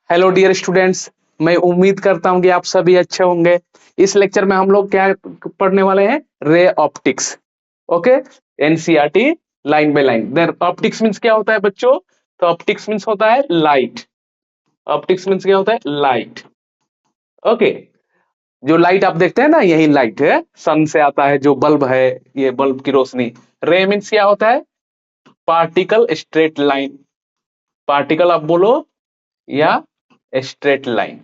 Hello dear students, मैं उम्मीद करता हूं कि आप सभी अच्छे होंगे। इस लेक्चर में हम लोग क्या पढ़ने वाले हैं? Ray optics. Okay, NCERT line by line. Then optics means क्या होता है बच्चों? तो ऑप्टिक्स मींस होता है लाइट। ऑप्टिक्स मींस क्या होता है? लाइट। ओके, जो लाइट आप देखते हैं ना, यही लाइट है, सन से आता है जो बल्ब है, ये बल्ब की रोशनी। रे मींस क्या होता है? Particle, straight line. पार्टिकल आप बोलो या स्ट्रेट लाइन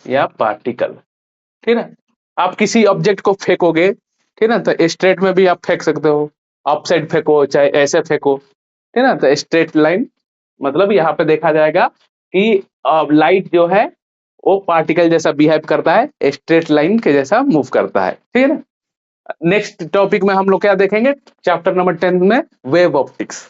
या पार्टिकल। ठीक है, आप किसी ऑब्जेक्ट को फेंकोगे, ठीक है ना, तो स्ट्रेट में भी आप फेंक सकते हो, अप साइड फेंको चाहे ऐसे फेंको, ठीक है ना। तो स्ट्रेट लाइन मतलब यहाँ पे देखा जाएगा कि लाइट जो है वो पार्टिकल जैसा बिहेव करता है, स्ट्रेट लाइन के जैसा मूव करता है। ठीक है ना। नेक्स्ट टॉपिक में हम लोग क्या देखेंगे? चैप्टर नंबर 10 में wave optics,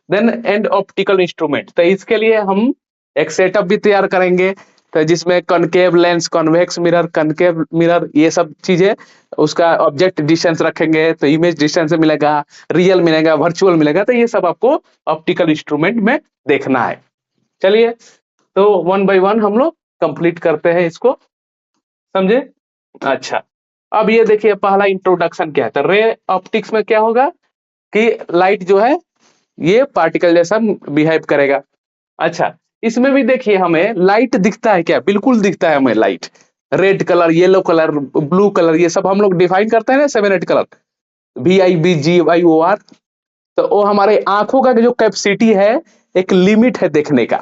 then and optical instrument. तो इसके लिए हम एक सेटअप भी तैयार करेंगे, तो जिसमें concave lens, convex mirror, concave mirror, ये सब चीजें, उसका ऑब्जेक्ट डिस्टेंस रखेंगे तो इमेज डिस्टेंस मिलेगा, रियल मिलेगा, वर्चुअल मिलेगा। तो ये सब आपको ऑप्टिकल इंस्ट्रूमेंट में देखना है। चलिए, तो वन बाय वन हम लोग कंप्लीट करते हैं इसको, समझे? अच्छा, अब ये देखिए, पहला इंट्रोडक्शन क्या है। तो रे ऑप्टिक्स में क्या होगा कि लाइट जो है ये पार्टिकल जैसा बिहेव करेगा। अच्छा, इसमें भी देखिए हमें लाइट दिखता है क्या? बिल्कुल दिखता है हमें light. Red colour, yellow colour, blue colour, ये सब हम लोग डिफाइन करते हैं ना, 7 8 कलर, VIBGYOR। तो वो हमारे आंखों का जो कैपेसिटी है, एक लिमिट है देखने का,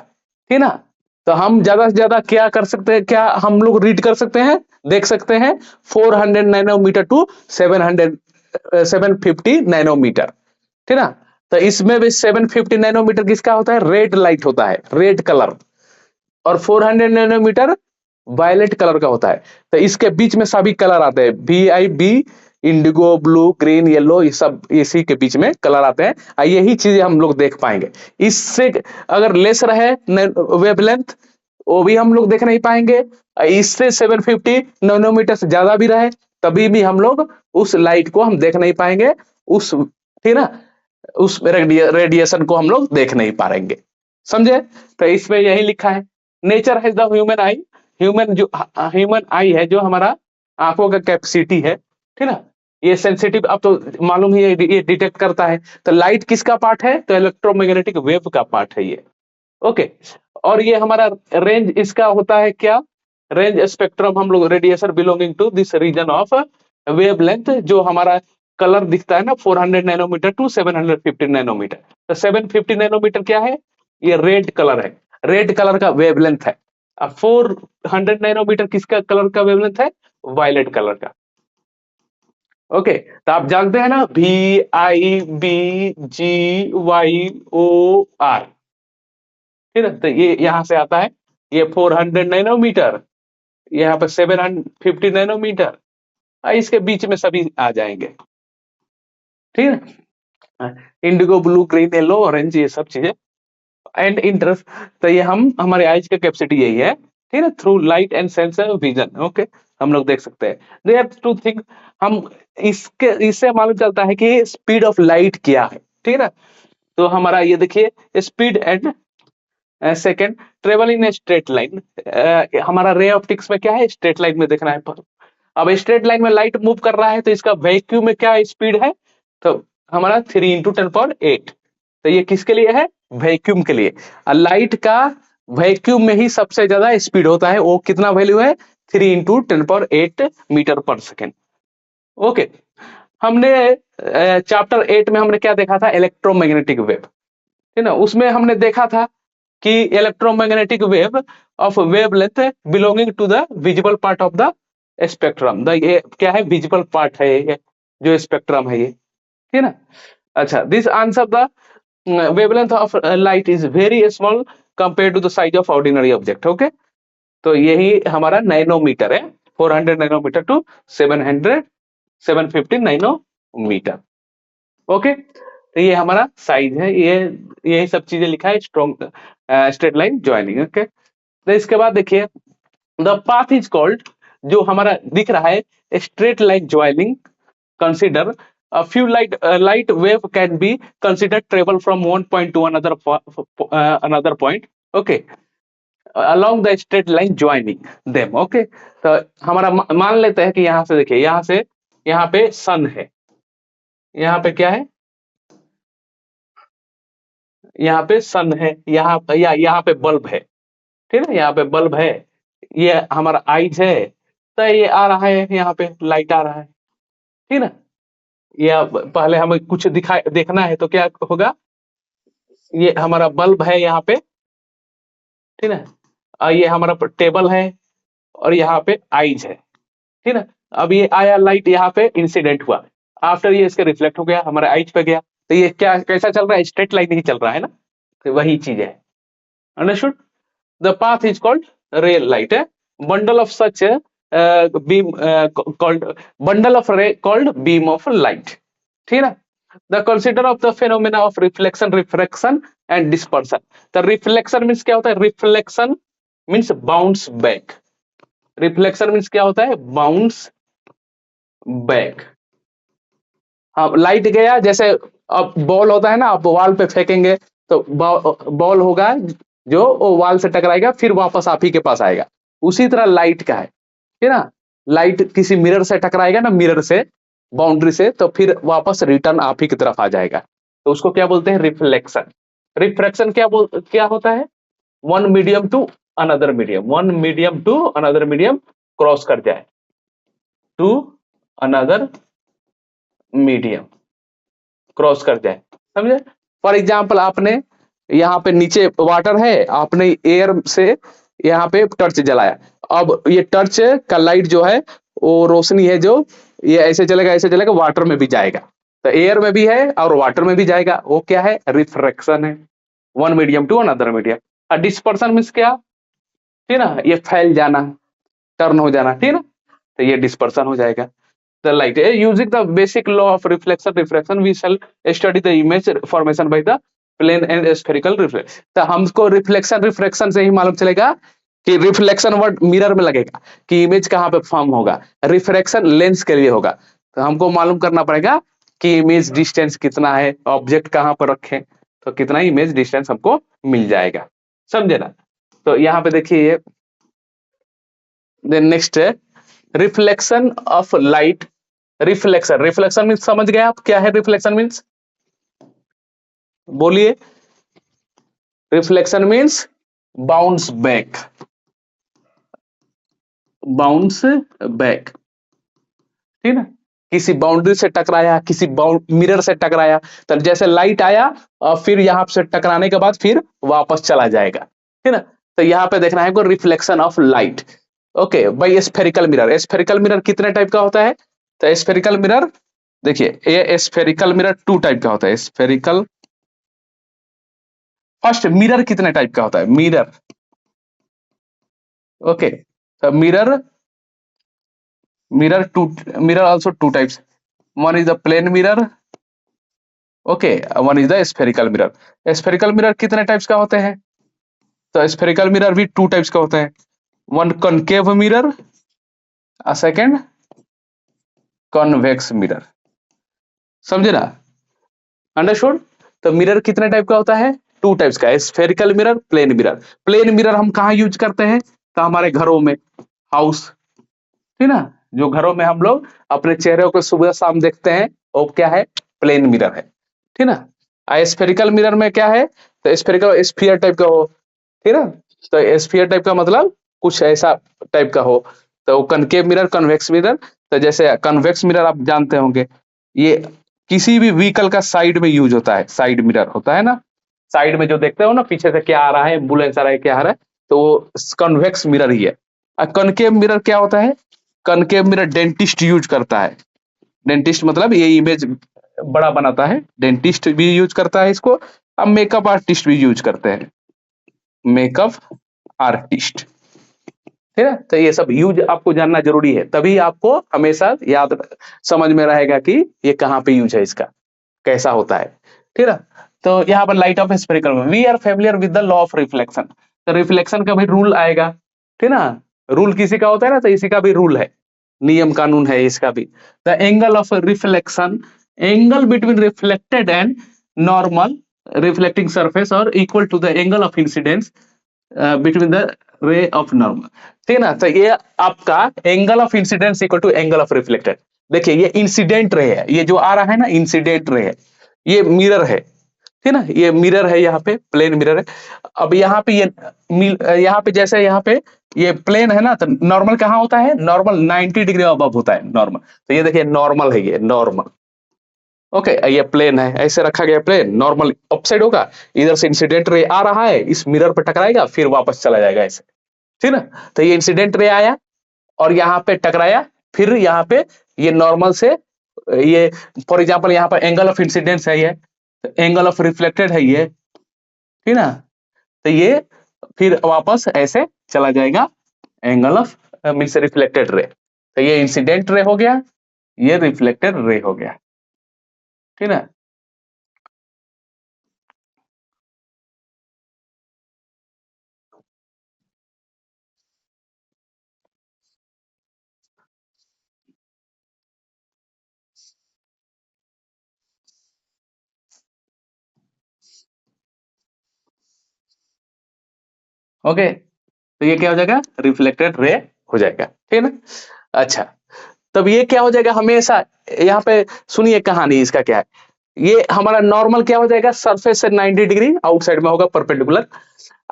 ठीक ना। तो हम ज्यादा से ज्यादा क्या कर सकते हैं, क्या हम लोग रीड कर सकते हैं, देख सकते हैं? 400 नैनोमीटर टू 750 नैनोमीटर, ठीक ना। तो इसमें भी 750 नैनोमीटर किसका होता है? रेड लाइट होता है, रेड कलर। और 400 नैनोमीटर वायलेट कलर का होता है। तो इसके बीच में सभी कलर आते हैं, VIB, Indigo, blue, green, yellow, ये सब इसी के बीच में कलर आते हैं। यही चीजें हम लोग देख पाएंगे। इससे अगर लेस रहे वेवलेंथ, वो भी हम लोग देख नहीं पाएंगे। इससे 750 नैनोमीटर से ज्यादा भी रहे, तभी भी हम लोग उस लाइट को हम देख नहीं पाएंगे, उस, ठीक ना, उस रेडिएशन को हम लोग देख नहीं पाएंगे, समझे? तो इसमें यही लिखा है, nature has the human I. Human आई है जो हमारा आंखों का कैपेसिटी है, ठीक ना, ये सेंसिटिव, अब तो मालूम ही है, ये डिटेक्ट करता है। तो लाइट किसका पार्ट है? तो इलेक्ट्रोमैग्नेटिक वेव का पार्ट है ये। ओके, और ये हमारा रेंज इसका होता है क्या? रेंज स्पेक्ट्रम, हम लोग radiation belonging to this region of wavelength, जो हमारा कलर दिखता है ना, 400 नैनोमीटर टू 750 नैनोमीटर। तो 750 नैनोमीटर क्या है? ये रेड कलर है, रेड कलर का वेवलेंथ है। अब 400 नैनोमीटर किसका कलर का वेवलेंथ है? वायलेट कलर का। ओके, तो आप जानते हैं ना, VIBGYOR, ठीक है। तो ये यहां से आता है, ये 400 नैनोमीटर, यहाँ पे 750 नैनोमीटर, इसके बीच में सभी आ जाएंगे, ठीक है। Indigo, blue, green, yellow, orange, ये सब चीजें एंड इंटरेस्ट। तो ये हम, हमारे आइज का कैपेसिटी यही है, ठीक है, through light and sensor vision. Okay, हम लोग देख सकते हैं। देयर टू थिंक, हम इससे मालूम चलता है कि स्पीड ऑफ लाइट क्या है, ठीक है ना। तो हमारा ये देखिए, speed and second, travel in a straight line. हमारा रे ऑप्टिक्स में क्या है? स्ट्रेट लाइन में देखना है। अब स्ट्रेट लाइन में लाइट मूव कर रहा है, तो इसका वैक्यूम में क्या स्पीड है? तो हमारा 3 × 10⁸। तो ये किसके लिए है? वैक्यूम के लिए। लाइट का वैक्यूम में ही सबसे ज्यादा स्पीड होता है, वो कितना वैल्यू है? 3 × 10⁸ मीटर पर सेकेंड। ओके, हमने चैप्टर 8 में हमने क्या देखा था? इलेक्ट्रोमैग्नेटिक वेव, है ना। उसमें हमने देखा था कि electromagnetic wave of wavelength belonging to the visible part of the spectrum. The ये क्या है? विजिबल पार्ट है ये, जो स्पेक्ट्रम है ये, ठीक है ना। अच्छा, this answer the wavelength of light is very small compare to the size of ordinary object. Okay, तो यही हमारा नैनोमीटर है, 400 नैनोमीटर टू 750 नैनोमीटर। ओके, तो ये हमारा साइज है, ये यही सब चीजें लिखा है, strong straight line joining. Okay, तो इसके बाद देखिए, द पाथ इज कॉल्ड, जो हमारा दिख रहा है, straight line joining. Consider a few light wave can be considered travel from one point to another point, okay, along the straight line joining them. Okay, तो हमारा मान लेते हैं कि यहाँ से देखिए, यहाँ से यहाँ पे सन है, यहाँ पे क्या है, यहाँ पे सन है, यहाँ पे या यहाँ पे बल्ब है, ठीक है, यहाँ पे बल्ब है, ये हमारा आइज है, तो ये आ रहा है, यहाँ पे लाइट आ रहा है, ठीक है ना। ये पहले हमें कुछ देखना है, तो क्या होगा, ये हमारा बल्ब है यहाँ पे, ठीक है, ये हमारा टेबल है, और यहाँ पे आइज है, ठीक है। अब ये आया लाइट, यहाँ पे इंसिडेंट हुआ, आफ्टर ये इसके रिफ्लेक्ट हो गया, हमारे आइज पे गया, तो ये क्या कैसा चल रहा है, स्ट्रेट लाइन ही चल रहा है ना, तो वही चीज है, understood. The path is called ray light है, bundle of such beam called bundle of ray called beam of light, ठीक है ना। The consider of the phenomena of reflection, refraction and dispersion. The reflection means क्या होता है, reflection means bounce back, reflection means क्या होता है, bounce back. हाँ, लाइट गया, जैसे अब बॉल होता है ना, आप वॉल पे फेंकेंगे तो बॉल होगा जो वॉल से टकराएगा, फिर वापस आप ही के पास आएगा, उसी तरह लाइट का है, ठीक है ना। लाइट किसी मिरर से टकराएगा ना, मिरर से, बाउंड्री से, तो फिर वापस रिटर्न आप ही की तरफ आ जाएगा, तो उसको क्या बोलते हैं, रिफ्लेक्शन। रिफ्रैक्शन क्या होता है, one medium to another medium, one medium to another medium cross कर जाए, टू अनदर मीडियम क्रॉस कर जाए, समझे। फॉर एग्जाम्पल, आपने यहाँ पे नीचे वाटर है, आपने एयर से यहाँ पे टर्च जलाया, अब ये टर्च का लाइट जो है, वो रोशनी है जो, ये ऐसे चलेगा, ऐसे चलेगा, वाटर में भी जाएगा, तो एयर में भी है और वाटर में भी जाएगा, वो क्या है, रिफ्रैक्शन है, one medium to another medium. Dispersion means क्या, ठीक है ना, ये फैल जाना, टर्न हो जाना, ठीक है ना, तो ये डिस्पर्सन हो जाएगा। The light using the basic law of reflection refraction we shall study the image formation by the plane and spherical reflection। तो हमको रिफ्लेक्शन रिफ्रैक्शन से ही मालूम चलेगा कि रिफ्लेक्शन वर्ड मिरर में लगेगा कि इमेज कहाँ पे फॉर्म होगा, रिफ्रैक्शन लेंस के लिए होगा, तो हमको मालूम करना पड़ेगा कि इमेज डिस्टेंस कितना है, ऑब्जेक्ट कहाँ पर रखें, तो कितना इमेज डिस्टेंस हमको मिल जाएगा, समझे ना। तो यहाँ पे देखिए, नेक्स्ट है reflection of light. Reflection, reflection means समझ गए आप क्या है, रिफ्लेक्शन मीन्स बोलिए, reflection means bounce back, bounce back, ठीक है, किसी बाउंड्री से टकराया, किसी मिरर से टकराया, तो जैसे लाइट आया और फिर यहाँ से टकराने के बाद फिर वापस चला जाएगा, ठीक है ना। तो यहाँ पे देखना है reflection of light, okay, by spherical mirror. Spherical mirror कितने टाइप का होता है, तो स्फेरिकल मिरर देखिए, ये स्फेरिकल मिरर टू टाइप का होता है, स्फेरिकल, फर्स्ट मिरर कितने टाइप का होता है, मिरर, ओके, तो mirror two, mirror also two types, one is the plane mirror, okay, one is the spherical mirror. Spherical mirror कितने टाइप्स का होते हैं, तो स्फेरिकल मिरर भी टू टाइप्स का होता है, one concave mirror, second convex mirror, समझे ना, अंडरस्टूड। तो मिरर कितने टाइप का होता है, टू टाइप्स का, spherical mirror, plane mirror. Plane mirror हम कहाँ यूज करते हैं, तो हमारे घरों में, हाउस, ठीक ना, जो घरों में हम लोग अपने चेहरे को सुबह शाम देखते हैं, वो क्या है, प्लेन मिरर है, ठीक ना। स्फेरिकल मिरर में क्या है, तो स्फेरिकल स्फीयर टाइप का हो, ठीक ना, तो स्फीयर टाइप का मतलब कुछ ऐसा टाइप का हो, तो कनकेव मिरर, कन्वेक्स मिरर। तो जैसे कन्वेक्स मिरर आप जानते होंगे, ये किसी भी व्हीकल का साइड में यूज होता है, साइड मिरर होता है ना, साइड में जो देखते हो ना, पीछे से क्या आ रहा है, एम्बुलेंस आ रहा है, क्या आ रहा है, तो वो कन्वेक्स मिरर ही है। कनकेव मिरर क्या होता है, कनकेव मिरर डेंटिस्ट यूज करता है, डेंटिस्ट मतलब ये इमेज बड़ा बनाता है, डेंटिस्ट भी यूज करता है इसको, अब मेकअप आर्टिस्ट भी यूज करते हैं, मेकअप आर्टिस्ट, ठीक है। तो ये सब यूज आपको जानना जरूरी है, तभी आपको हमेशा याद समझ में रहेगा कि ये कहाँ पे यूज है, इसका कैसा होता है, ठीक है। तो यहाँ पर light of spherical, we are familiar with the law of reflection. तो रिफ्लेक्शन का भी रूल आएगा, ठीक ना, रूल किसी का होता है ना, तो इसी का भी रूल है, नियम कानून है इसका भी। The angle of reflection, angle between reflected and normal reflecting surface और equal to the angle of incidence between the ray of normal, ठीक है ना। तो ये आपका angle of incidence equal to angle of reflected. देखिए ये इंसिडेंट रे है, ये जो आ रहा है ना इंसिडेंट रे है, ये मिरर है, ठीक है ना, ये मिरर है, यहाँ पे प्लेन मिरर है। अब यहाँ पे ये यहाँ पे जैसे यहाँ पे ये प्लेन है ना, तो नॉर्मल कहाँ होता है, नॉर्मल 90 डिग्री अबव होता है नॉर्मल। तो ये देखिए नॉर्मल है, ये नॉर्मल। ओके, ये प्लेन है, ऐसे रखा गया प्लेन, नॉर्मल अपसाइड होगा, इधर से इंसिडेंट रे आ रहा है, इस मिरर पर टकराएगा, फिर वापस चला जाएगा ऐसे, ठीक ना। तो ये इंसिडेंट रे आया और यहाँ पे टकराया, फिर यहाँ पे ये नॉर्मल से ये, फॉर एग्जांपल यहाँ पर एंगल ऑफ इंसिडेंस है, ये एंगल ऑफ रिफ्लेक्टेड है ये, ठीक ना। तो ये फिर वापस ऐसे चला जाएगा, angle of means reflected ray. तो ये इंसिडेंट रे हो गया, ये रिफ्लेक्टेड रे हो गया, ठीक ना। ओके, तो ये क्या हो जाएगा, रिफ्लेक्टेड रे हो जाएगा, ठीक है ना। अच्छा, तब ये क्या हो जाएगा हमेशा, यहाँ पे सुनिए कहानी इसका क्या है। ये हमारा नॉर्मल क्या हो जाएगा, सरफेस से 90 डिग्री आउटसाइड में होगा परपेंडिकुलर।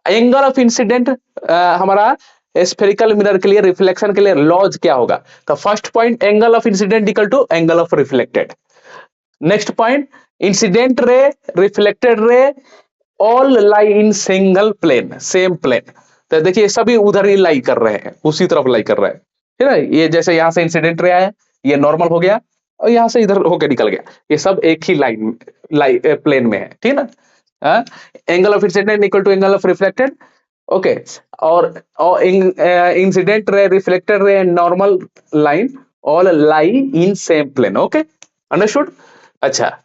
एंगल ऑफ इंसिडेंट हमारा स्फेरिकल मिरर के लिए, रिफ्लेक्शन के लिए लॉज क्या होगा, तो first point angle of incident equal to angle of reflected. Next point, incident ray, reflected ray all lie in single plane, same plane. तो देखिए सभी उधर ही लाई कर रहे हैं, उसी तरफ लाई कर रहे हैं, ठीक है। ये जैसे यहाँ से इंसिडेंट रे आया, ये नॉर्मल हो गया और यहाँ से इधर होकर निकल गया, ये सब एक ही लाइन प्लेन में है, ठीक है ना। Angle of incident equal to angle of reflected. Okay, और incident ray, reflected ray and normal line all lie in same plane. Okay, understood. अच्छा,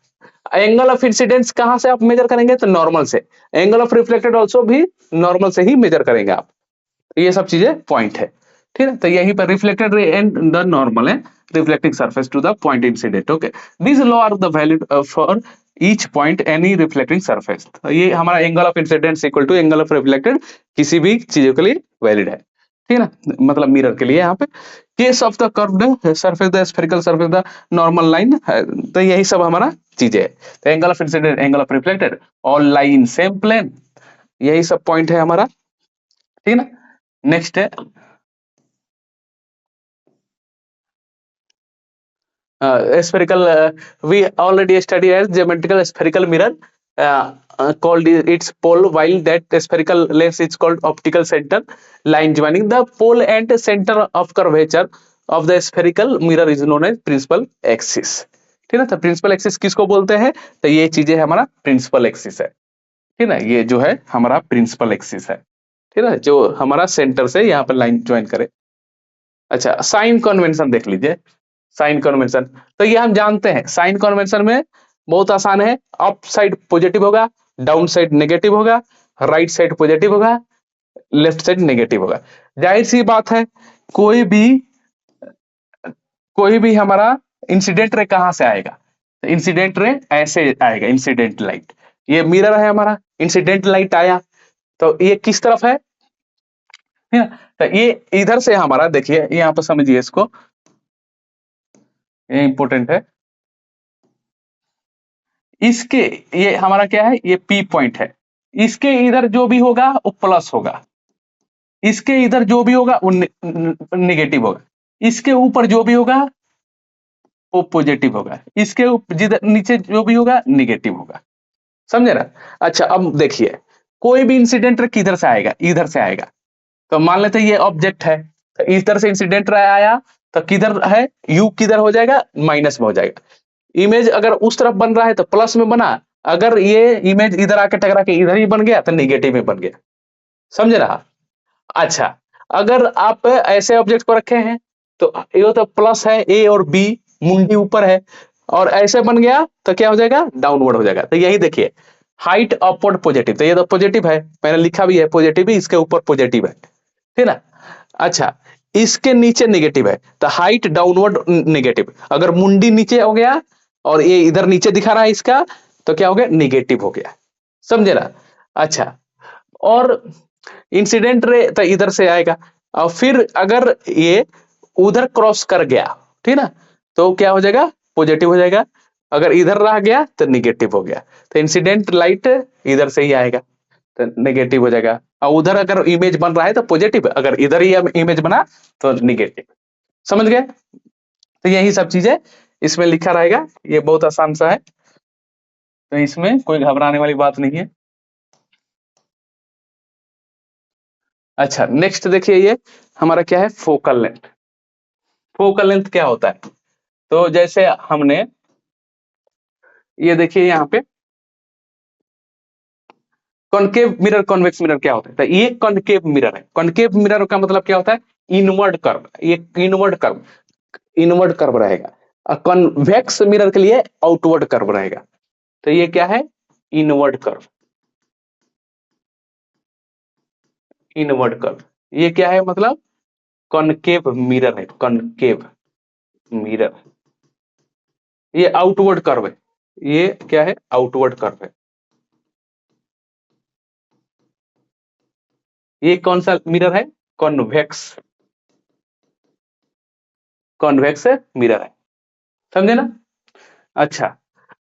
एंगल ऑफ इंसिडेंस कहां से आप मेजर करेंगे, तो नॉर्मल से। एंगल ऑफ रिफ्लेक्टेड ऑल्सो भी normal से ही मेजर करेंगे आप। ये सब चीजें पॉइंट है, ठीक है। तो यहीं पर reflected ray and the normal है, reflecting surface to the point incident. Okay, this law are the valid for each point any reflecting surface. ये हमारा angle of incidence equal to angle of reflected किसी भी चीजों के लिए valid है, ठीक है ना, मतलब मिरर के लिए। यहाँ पे case of the curved surface, the spherical surface, the normal line, तो यही सब हमारा चीजें है। तो angle of incident, angle of reflected, all lie in same plane, यही सब पॉइंट है हमारा, ठीक है ना। नेक्स्ट है spherical, we already studied as geometrical spherical mirror, called its pole, while that spherical lens is called optical center line joining the pole and center of curvature of the spherical mirror is known as principal axis, ठीक है ना। तो principal axis किसको बोलते हैं, तो ये चीजें हमारा प्रिंसिपल एक्सिस है, ठीक है ना। ये जो है हमारा प्रिंसिपल एक्सिस है, ठीक है ना, जो हमारा सेंटर से यहाँ पर लाइन ज्वाइन करे। अच्छा, साइन कन्वेंशन देख लीजिए, साइन कन्वेंशन, तो ये हम जानते हैं साइन कन्वेंशन में बहुत आसान है, अप साइड पॉजिटिव होगा, डाउन साइड नेगेटिव होगा, राइट साइड पॉजिटिव होगा, लेफ्ट साइड नेगेटिव होगा। जाहिर सी बात है, कोई भी कोई भी हमारा इंसिडेंट रे कहां से आएगा, तो इंसिडेंट रे ऐसे आएगा, इंसिडेंट लाइट, ये मिरर है हमारा, इंसिडेंट लाइट आया तो ये किस तरफ है, ठीक है। तो ये इधर से हमारा, देखिए यहाँ पर समझिए इसको, ये इंपॉर्टेंट है, इसके, ये हमारा क्या है, ये पी पॉइंट है, इसके इधर जो भी होगा वो प्लस होगा, इसके इधर जो भी होगा वो निगेटिव होगा, इसके ऊपर जो भी होगा वो पॉजिटिव होगा, इसके जिधर नीचे जो भी होगा निगेटिव होगा, समझे ना। अच्छा, अब देखिए कोई भी इंसिडेंट किधर से आएगा, इधर से आएगा। तो मान लेते हैं ये ऑब्जेक्ट है, तो इधर से इंसिडेंट आया, तो किधर है, यू किधर हो जाएगा, माइनस में हो जाएगा। इमेज अगर उस तरफ बन रहा है तो प्लस में बना, अगर ये इमेज इधर आके टकरा के इधर ही बन गया तो निगेटिव में बन गया, समझ रहा। अच्छा, अगर आप ऐसे ऑब्जेक्ट को रखे हैं तो ये तो प्लस है, ए और बी मुंडी ऊपर है, और ऐसे बन गया तो क्या हो जाएगा, डाउनवर्ड हो जाएगा। तो यही देखिए, हाइट अपवर्ड पॉजिटिव, तो ये तो पॉजिटिव है, मैंने लिखा भी है पॉजिटिव ही, इसके ऊपर पॉजिटिव है, ठीक ना। अच्छा, इसके नीचे नेगेटिव है, तो हाइट डाउनवर्ड नेगेटिव, अगर मुंडी नीचे हो गया और ये इधर नीचे दिखा रहा है इसका, तो क्या हो गया, निगेटिव हो गया, समझे ना। अच्छा, और इंसिडेंट रे तो इधर से आएगा, और फिर अगर ये उधर क्रॉस कर गया, ठीक ना, तो क्या हो जाएगा, पॉजिटिव हो जाएगा। अगर इधर रह गया तो निगेटिव हो गया। तो इंसिडेंट लाइट इधर से ही आएगा तो नेगेटिव हो जाएगा, और उधर अगर इमेज बन रहा है तो पॉजिटिव, अगर इधर ही इमेज बना तो निगेटिव। समझ गए? तो यही सब चीजें इसमें लिखा रहेगा, ये बहुत आसान सा है, तो इसमें कोई घबराने वाली बात नहीं है। अच्छा, नेक्स्ट देखिए, ये हमारा क्या है, फोकल लेंथ। फोकल लेंथ क्या होता है, तो जैसे हमने ये देखिए यहाँ पे कॉनकेव मिरर कॉन्वेक्स मिरर क्या होता है, तो ये कॉनकेव मिरर है। कॉनकेव मिरर का मतलब क्या होता है, इनवर्ड कर्व, ये इनवर्ड कर्व रहेगा। और कॉन्वेक्स मिरर के लिए आउटवर्ड कर्व रहेगा। तो ये क्या है, इनवर्ड कर्व, इनवर्ड कर्व। ये क्या है, मतलब कॉनकेव मिरर है, कॉनकेव मिरर। ये आउटवर्ड कर्व है, ये क्या है, आउटवर्ड कर्व है। ये कौन सा मिरर है, कॉन्वेक्स, कॉन्वेक्स मिरर है। समझे ना? अच्छा,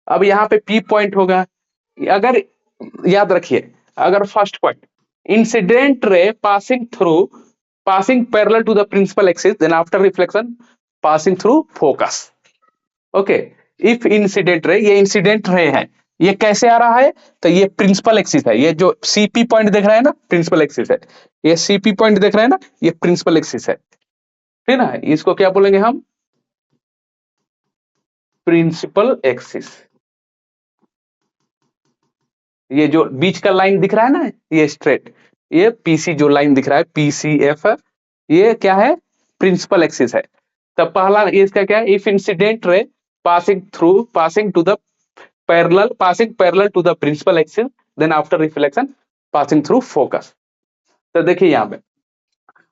अब यहाँ पे पी पॉइंट होगा। अगर याद रखिए, अगर first point, incident ray passing parallel to the principal axis, then after reflection passing through focus. Okay, if incident ray, ये इंसिडेंट रे है, ये कैसे आ रहा है, तो ये प्रिंसिपल एक्सिस है, ये जो सीपी पॉइंट देख रहे हैं ना, प्रिंसिपल एक्सिस है। ये सीपी पॉइंट देख रहे हैं ना, ये प्रिंसिपल एक्सिस है, ठीक ना। इसको क्या बोलेंगे हम, प्रिंसिपल एक्सिस। ये जो बीच का लाइन दिख रहा है ना, ये स्ट्रेट, ये पीसी जो लाइन दिख रहा है, पीसीएफ, ये क्या है, प्रिंसिपल एक्सिस है। तब पहला इसका क्या है, if incident ray passing to the parallel to the principal axis, then after reflection passing through focus. तो देखिए यहाँ पे,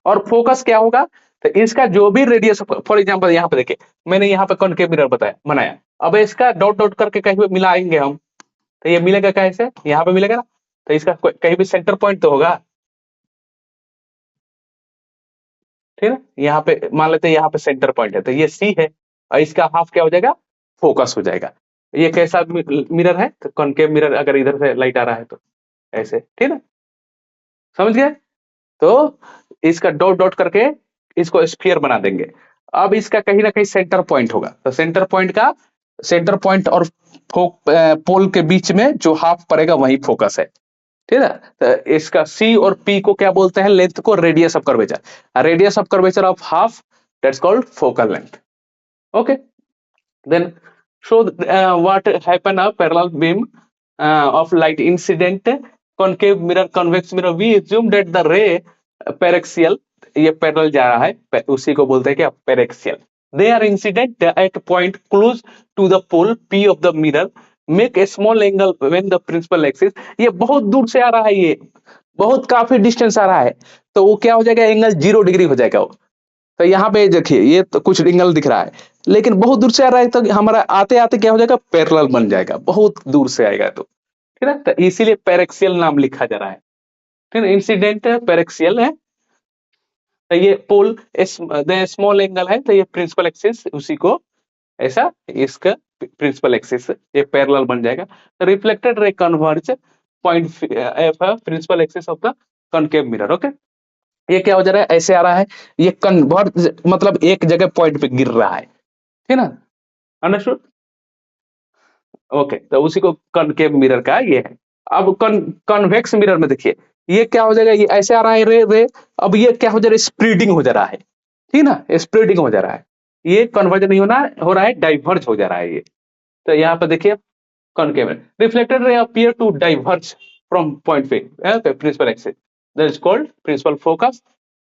और फोकस क्या होगा, तो इसका जो भी रेडियस, फॉर एग्जांपल यहाँ पे देखिए, मैंने यहाँ पे कॉनकेव मिरर बनाया, अब इसका डॉट डॉट करके कहीं पे मिलाएंगे हम, तो ये मिलेगा कैसे, यहाँ पे मिलेगा ना, तो इसका कहीं भी सेंटर पॉइंट तो होगा, ठीक है। यहाँ पे मान लेते हैं, यहाँ पे सेंटर पॉइंट है, तो ये सी है, और इसका हाफ क्या हो जाएगा, फोकस हो जाएगा। ये कैसा मिरर है, तो कॉनकेव मिरर, अगर इधर से लाइट आ रहा है तो ऐसे, ठीक है, समझ गए? तो इसका डॉट डॉट करके इसको स्फीयर बना देंगे। अब इसका कहीं ना कहीं सेंटर पॉइंट होगा, तो सेंटर पॉइंट और पोल के बीच में जो हाफ पड़ेगा वही फोकस है, ठीक है। तो इसका सी और पी को क्या बोलते हैं, लेंथ को radius of curvature, radius of curvature of half, that's called focal length. Okay, then show what happen a parallel beam of light incident concave mirror convex mirror, we assume that the ray paraxial, ये parallel जा रहा है, उसी को बोलते हैं क्या, paraxial. they are incident at point close to the pole p of the mirror, make a small angle when the principal axis, ये बहुत दूर से आ रहा है, ये बहुत काफी डिस्टेंस आ रहा है, तो वो क्या हो जाएगा, एंगल 0 डिग्री हो जाएगा वो। तो यहाँ पे देखिए, ये तो कुछ एंगल दिख रहा है, लेकिन बहुत दूर से आ रहा है, तो हमारा आते आते क्या हो जाएगा, पैरेलल बन जाएगा, बहुत दूर से आएगा तो, ठीक है। तो इसीलिए पैरेक्सियल नाम लिखा जा रहा है, ठीक है। इंसिडेंट पैरेक्सियल है, तो ये पोल स्मॉल एंगल है, तो ये प्रिंसिपल एक्सिस उसी को ऐसा, इसका प्रिंसिपल एक्सिस ये पैरेलल बन जाएगा। Reflected ray converge point F principal axis of the concave mirror. Okay, ये क्या हो जा रहा है, ऐसे आ रहा है, ये कन्वर्ज मतलब एक जगह पॉइंट पे गिर रहा है, ठीक ना, अंडरस्टूड। ओके, तो उसी को कॉनकेव मिरर का ये है। अब कॉन्वेक्स मिरर में देखिए, ये क्या हो जाएगा, ये ऐसे आ रहा है रे, अब ये क्या हो जा रहा है, स्प्रेडिंग हो जा रहा है, ठीक ना, स्प्रेडिंग हो जा रहा है, ये कन्वर्ज नहीं होना हो रहा है, डाइवर्ज हो जा रहा है ये। तो यहाँ पे देखिए, concave reflected ray appear to diverge from point पे principal axis, that is called principal focus.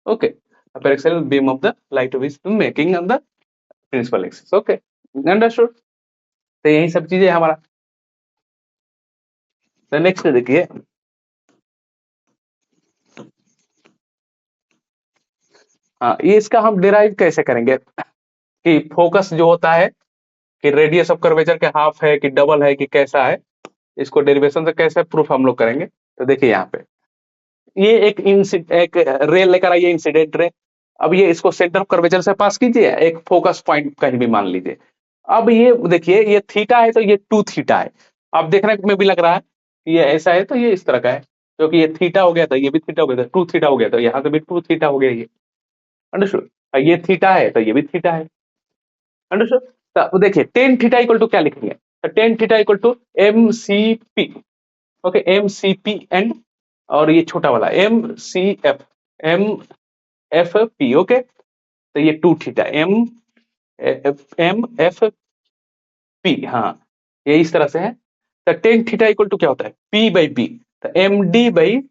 Okay, paraxial beam of the light which making on the principal axis. Okay, understood. तो यही सब चीजें हमारा। तो नेक्स्ट देखिए, हाँ, ये इसका हम डिराइव कैसे करेंगे, कि फोकस जो होता है, कि रेडियस ऑफ कर्वेचर के हाफ है कि डबल है कि कैसा है, इसको डेरिवेशन से कैसे प्रूफ हम लोग करेंगे। तो देखिए यहाँ पे ये एक रे लेकर आइए, इंसिडेंट रे। अब ये इसको सेंटर ऑफ कर्वेचर से पास कीजिए, एक फोकस पॉइंट कहीं भी मान लीजिए। अब ये देखिए, ये थीटा है तो ये 2 थीटा है। अब देखने में भी लग रहा है ये ऐसा है तो ये इस तरह का है, क्योंकि ये थीटा हो गया था, ये भी थीटा हो गया था, 2 थीटा हो गया, तो यहाँ से भी 2 थीटा हो गया ये। अंडरस्टूड? ये थीटा है तो ये भी थीटा है। अंडरस्टूड? तो देखिए टेन थीटा इक्वल टू क्या लिखेंगे, तो tan theta equal to M C P. Okay, M C P and, और ये छोटा वाला M C F, M F P. Okay, तो ये 2 थीटा एम एफ पी, हाँ ये इस तरह से है। तो टेन थीटा इक्वल टू क्या होता है, पी बाई बी, तो M D by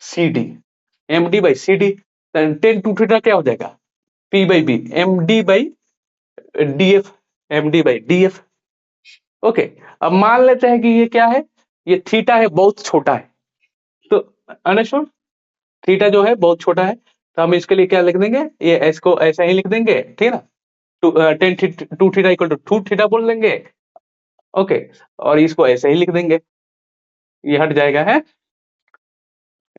C D, M D by C D. Tan two theta क्या हो जाएगा, P by B, M D by D F, M D by D F. Okay, अब मान लेते हैं कि ये क्या है, ये थीटा है, बहुत छोटा है, तो अंडरस्टूड, थीटा जो है बहुत छोटा है, तो हम इसके लिए क्या लिख देंगे, ये इसको ऐसा ही लिख देंगे, ठीक है ना। Tan two theta equal to 2 theta बोल देंगे। ओके, और इसको ऐसे ही लिख देंगे, ये हट जाएगा है,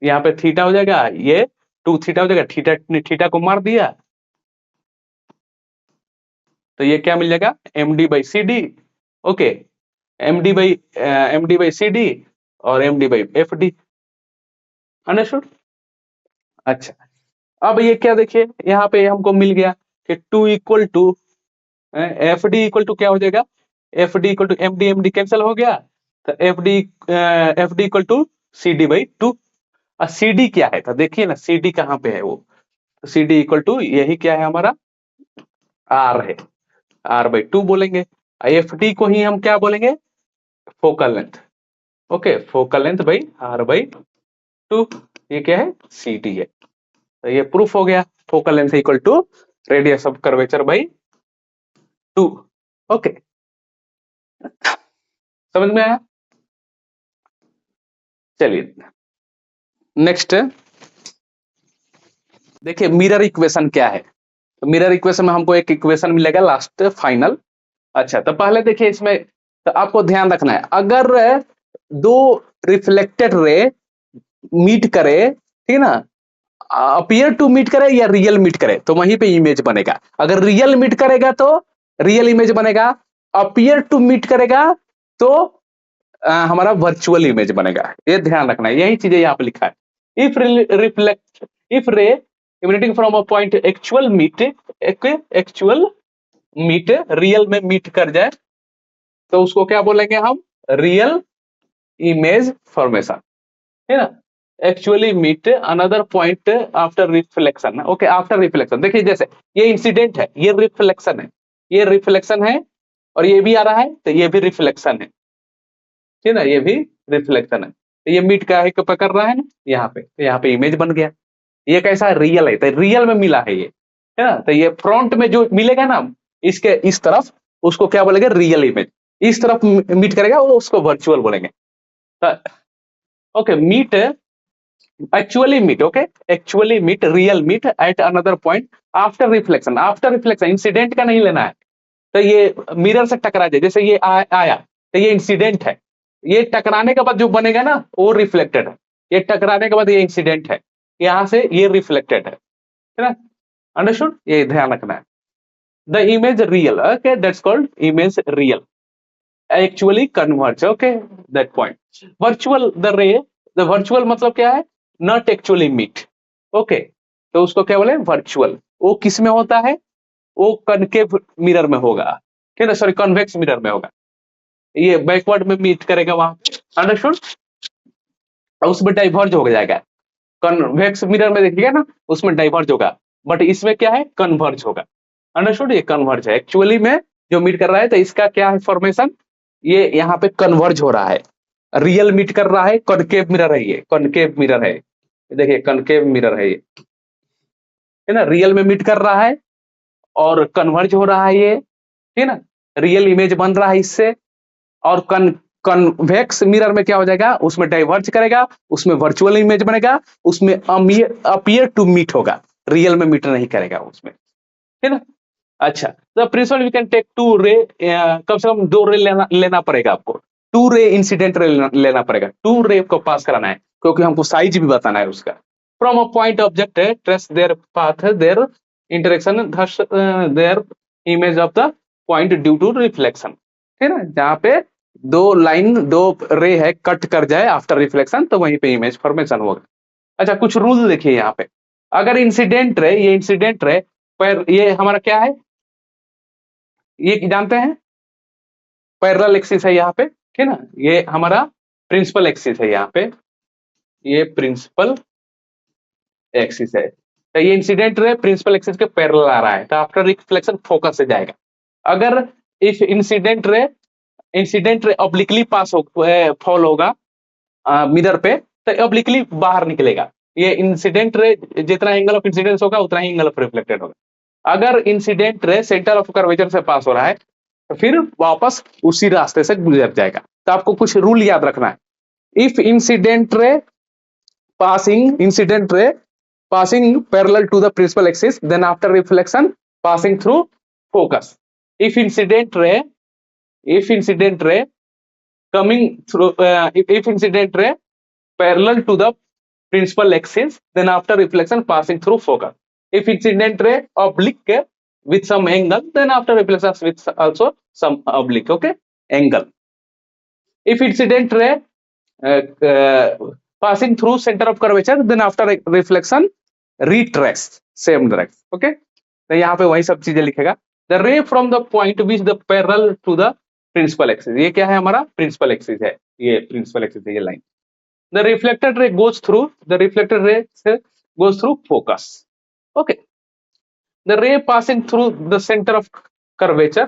यहाँ पे थीटा हो जाएगा, ये 2 थीटा हो जाएगा, थीटा थीटा को मार दिया, तो ये क्या मिल जाएगा, M D by C D. Okay, M D by C D और M D by F D. Understood? अच्छा, अब ये क्या देखिए, यहाँ पे हमको मिल गया कि 2 equal to F D equal to क्या हो जाएगा, F D equal to M D cancel हो गया, तो F D equal to C D by 2। और सी डी क्या है, तो देखिए ना सी डी कहाँ पे है, वो सी डी इक्वल टू यही क्या है हमारा, आर है, आर बाई 2 बोलेंगे। एफ डी को ही हम क्या बोलेंगे, focal length. Okay, focal length by R by 2, ये क्या है, सी डी है। तो ये प्रूफ हो गया, focal length equal to radius of curvature by 2। Okay, समझ में आया? चलिए नेक्स्ट देखिए, मिरर इक्वेशन क्या है। तो मिरर इक्वेशन में हमको एक इक्वेशन मिलेगा लास्ट फाइनल। अच्छा, तो पहले देखिए इसमें, तो आपको ध्यान रखना है, अगर दो रिफ्लेक्टेड रे मीट करे, ठीक है ना, अपीयर टू मीट करे या रियल मीट करे, तो वहीं पे इमेज बनेगा। अगर रियल मीट करेगा तो रियल इमेज बनेगा, अपीयर टू मीट करेगा तो हमारा वर्चुअल इमेज बनेगा। ये ध्यान रखना है, यही चीजें यहाँ पे लिखा है। If ray emanating from a point actual meet real में मीट कर जाए, तो उसको क्या बोलेंगे हम, रियल इमेज फॉर्मेशन, है ना। Actually meet another point after reflection. Okay, after reflection, देखिए जैसे ये इंसिडेंट है, ये रिफ्लेक्शन है, ये रिफ्लेक्शन है, और ये भी आ रहा है तो ये भी रिफ्लेक्शन है, ठीक है ना, ये भी रिफ्लेक्शन है। तो ये मीट का है पकड़ रहा है ना यहाँ पे, तो यहाँ पे इमेज बन गया। ये कैसा रियल है, तो रियल में मिला है ये, है ना। तो ये फ्रंट में जो मिलेगा ना, इसके इस तरफ, उसको क्या बोलेंगे, रियल इमेज। इस तरफ मीट करेगा वो, उसको वर्चुअल बोलेंगे। Okay, meet actually meet, okay, actually meet, real meet at another point after reflection। After reflection, incident का नहीं लेना है, तो ये मिरर से टकरा जाए, जैसे ये आया तो ये इंसिडेंट है, ये टकराने के बाद जो बनेगा ना वो रिफ्लेक्टेड है, ये टकराने के बाद ये इंसिडेंट है, यहाँ से ये रिफ्लेक्टेड है ना। अंडरस्टूड? ये ध्यान रखना है। The image real, okay, that's called image real, actually converge, okay, that point. Virtual the रे, द वर्चुअल मतलब क्या है, नॉट एक्चुअली मीट। ओके, तो उसको क्या बोले, वर्चुअल। वो किस में होता है, वो कनकेव मिरर में होगा, ठीक है ना, सॉरी कन्वेक्स मिरर में होगा, ये बैकवर्ड में मीट करेगा वहां। अंडरस्टूड? उसमें डाइवर्ज हो जाएगा, कन्वेक्स मिरर में देखिएगा ना, उसमें डाइवर्ज होगा, बट इसमें क्या है, कन्वर्ज होगा। अंडरस्टूड? ये कन्वर्ज है, एक्चुअली में जो मीट कर रहा है, तो इसका क्या है फॉर्मेशन, ये यहाँ पे कन्वर्ज हो रहा है, रियल मीट कर रहा है, कनकेव मिरर है, ये कनकेव मिरर है, देखिए कनकेव मिरर है ये, है ना, रियल में मीट कर रहा है और कन्वर्ज हो रहा है ये, ठीक है ना, रियल इमेज बन रहा है इससे। और कन्वेक्स मिरर में क्या हो जाएगा, उसमें डाइवर्ज करेगा, उसमें वर्चुअल इमेज बनेगा, उसमें अपीयर टू मीट होगा, रियल में मीट नहीं करेगा उसमें, है ना। अच्छा, तो प्रिंसिपल वी कैन टेक 2 रे, कम से कम 2 रे लेना पड़ेगा आपको, 2 रे इंसिडेंट रे लेना पड़ेगा, 2 रे को पास कराना है, क्योंकि हमको साइज भी बताना है उसका। From a point object trace their path their interaction thus their image of the point due to reflection, है ना, जहाँ पे दो लाइन दो रे है कट कर जाए आफ्टर रिफ्लेक्शन तो वहीं पे इमेज फॉर्मेशन होगा। अच्छा, कुछ रूल देखिए यहाँ पे, अगर इंसिडेंट रे, ये इंसिडेंट रे पर ये हमारा क्या है, ये जानते हैं पैरेलल एक्सिस है यहाँ पे, ठीक है ना, ये हमारा प्रिंसिपल एक्सिस है यहाँ पे, ये प्रिंसिपल एक्सिस है, तो ये इंसिडेंट रे प्रिंसिपल एक्सिस के पैरेलल आ रहा है, तो आफ्टर रिफ्लेक्शन फोकस से जाएगा। अगर इफ इंसिडेंट रे ऑब्लिकली पास हो फॉल होगा मिरर पे, तो ऑब्लिकली बाहर निकलेगा। ये इंसिडेंट रे जितना एंगल ऑफ इंसिडेंस होगा उतना ही एंगल ऑफ रिफ्लेक्टेड होगा। अगर incident ray centre of curvature से पास हो रहा है तो फिर वापस उसी रास्ते से गुजर जाएगा। तो आपको कुछ रूल याद रखना है। इफ इंसिडेंट रे passing parallel to the principal axis, then after reflection passing through focus. If incident ray coming through if incident ray parallel to the principal axis, then after reflection passing through focus. If incident ray oblique with some angle, then after reflection with also some oblique, okay, angle. If incident ray passing through center of curvature, then after reflection retrace same direction, okay, तो यहाँ पे वही सब चीजें लिखेगा। The ray from the point which the parallel to the principal axis, ये क्या है हमारा प्रिंसिपल एक्सिस है, ये प्रिंसिपल एक्सिस है, ये line. The reflected ray goes through focus, okay. The रे passing through the centre of curvature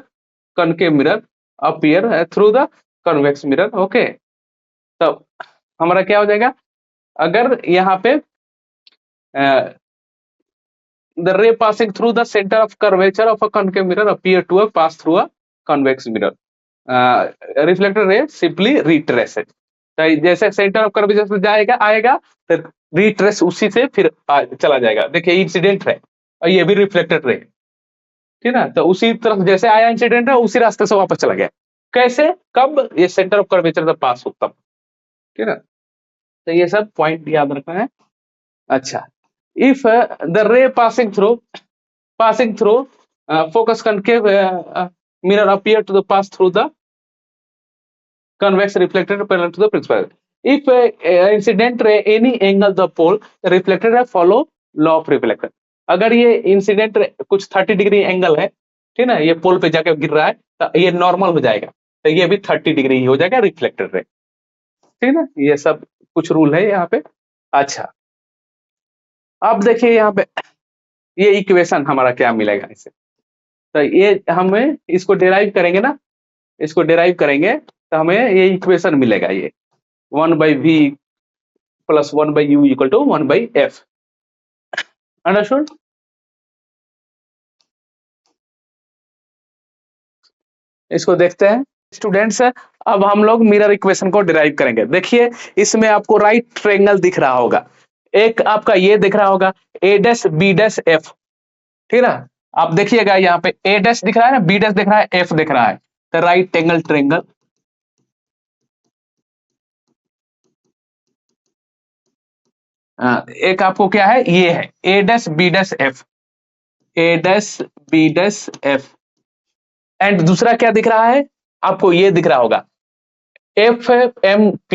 concave mirror appear through the convex mirror, okay. तो हमारा क्या हो जाएगा, अगर यहाँ पे the ray passing through the center of curvature of a concave mirror appear to have passed through a convex mirror, reflected ray simply retrace it, तो जैसे सेंटर ऑफ कर्वेचर से जाएगा आएगा फिर रिट्रेस उसी से फिर चला जाएगा। देखिए इंसिडेंट है और ये भी रिफ्लेक्टेड रे, ठीक है ना, तो उसी तरफ जैसे आया इंसिडेंट है उसी रास्ते से वापस चला गया। कैसे, कब, ये सेंटर ऑफ कर्वेचर से पास हो तब, ठीक है ना, तो ये सब पॉइंट याद रखना है। अच्छा, if the ray passing through focus concave mirror appear to the pass through the convex reflected parallel to the principal, if incident ray any angle the pole, the reflected ray follow law of reflection। अगर ये incident कुछ 30 degree angle है, ठीक ना, ये पोल पे जाके गिर रहा है तो ये नॉर्मल हो जाएगा, तो ये भी 30 डिग्री ही हो जाएगा रिफ्लेक्टेड रे, ठीक है ना, ये सब कुछ रूल है यहाँ पे। अच्छा, अब देखिए यहाँ पे ये इक्वेशन हमारा क्या मिलेगा इसे, तो ये हमें इसको डेराइव करेंगे ना, इसको डेराइव करेंगे तो हमें ये इक्वेशन मिलेगा, ये 1/v + 1/u = 1/f, अंडरस्टूड। इसको देखते हैं स्टूडेंट्स। अब हम लोग मिरर इक्वेशन को डिराइव करेंगे। देखिए इसमें आपको राइट ट्रायंगल दिख रहा होगा, एक आपका ये दिख रहा होगा a' b' f, ठीक है, आप देखिएगा यहाँ पे a' दिख रहा है ना, b' दिख रहा है, f दिख रहा है, तो राइट एंगल ट्रायंगल। एक आपको क्या है, ये है a' b' f, a' b' f, and दूसरा क्या दिख रहा है आपको, ये दिख रहा होगा FMP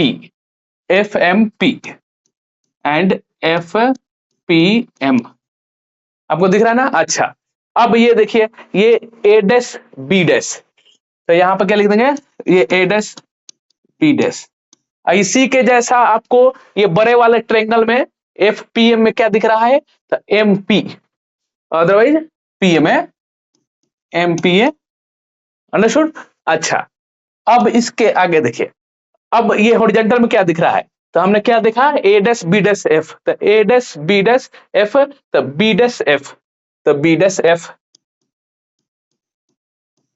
एंड FPM, आपको दिख रहा है ना। अच्छा, अब ये देखिए ये a' b', तो यहां पर क्या लिख देंगे, ये a' b', इसी के जैसा आपको ये बड़े वाले ट्रायंगल में FPM में क्या दिख रहा है, तो MP, अदरवाइज PM है, MPA, अंडरस्टूड। अच्छा, अब इसके आगे देखिए, अब ये हॉरिजॉन्टल में क्या दिख रहा है, तो हमने क्या देखा a' b' f, तो a' b' f, तो b' f, तो b' f।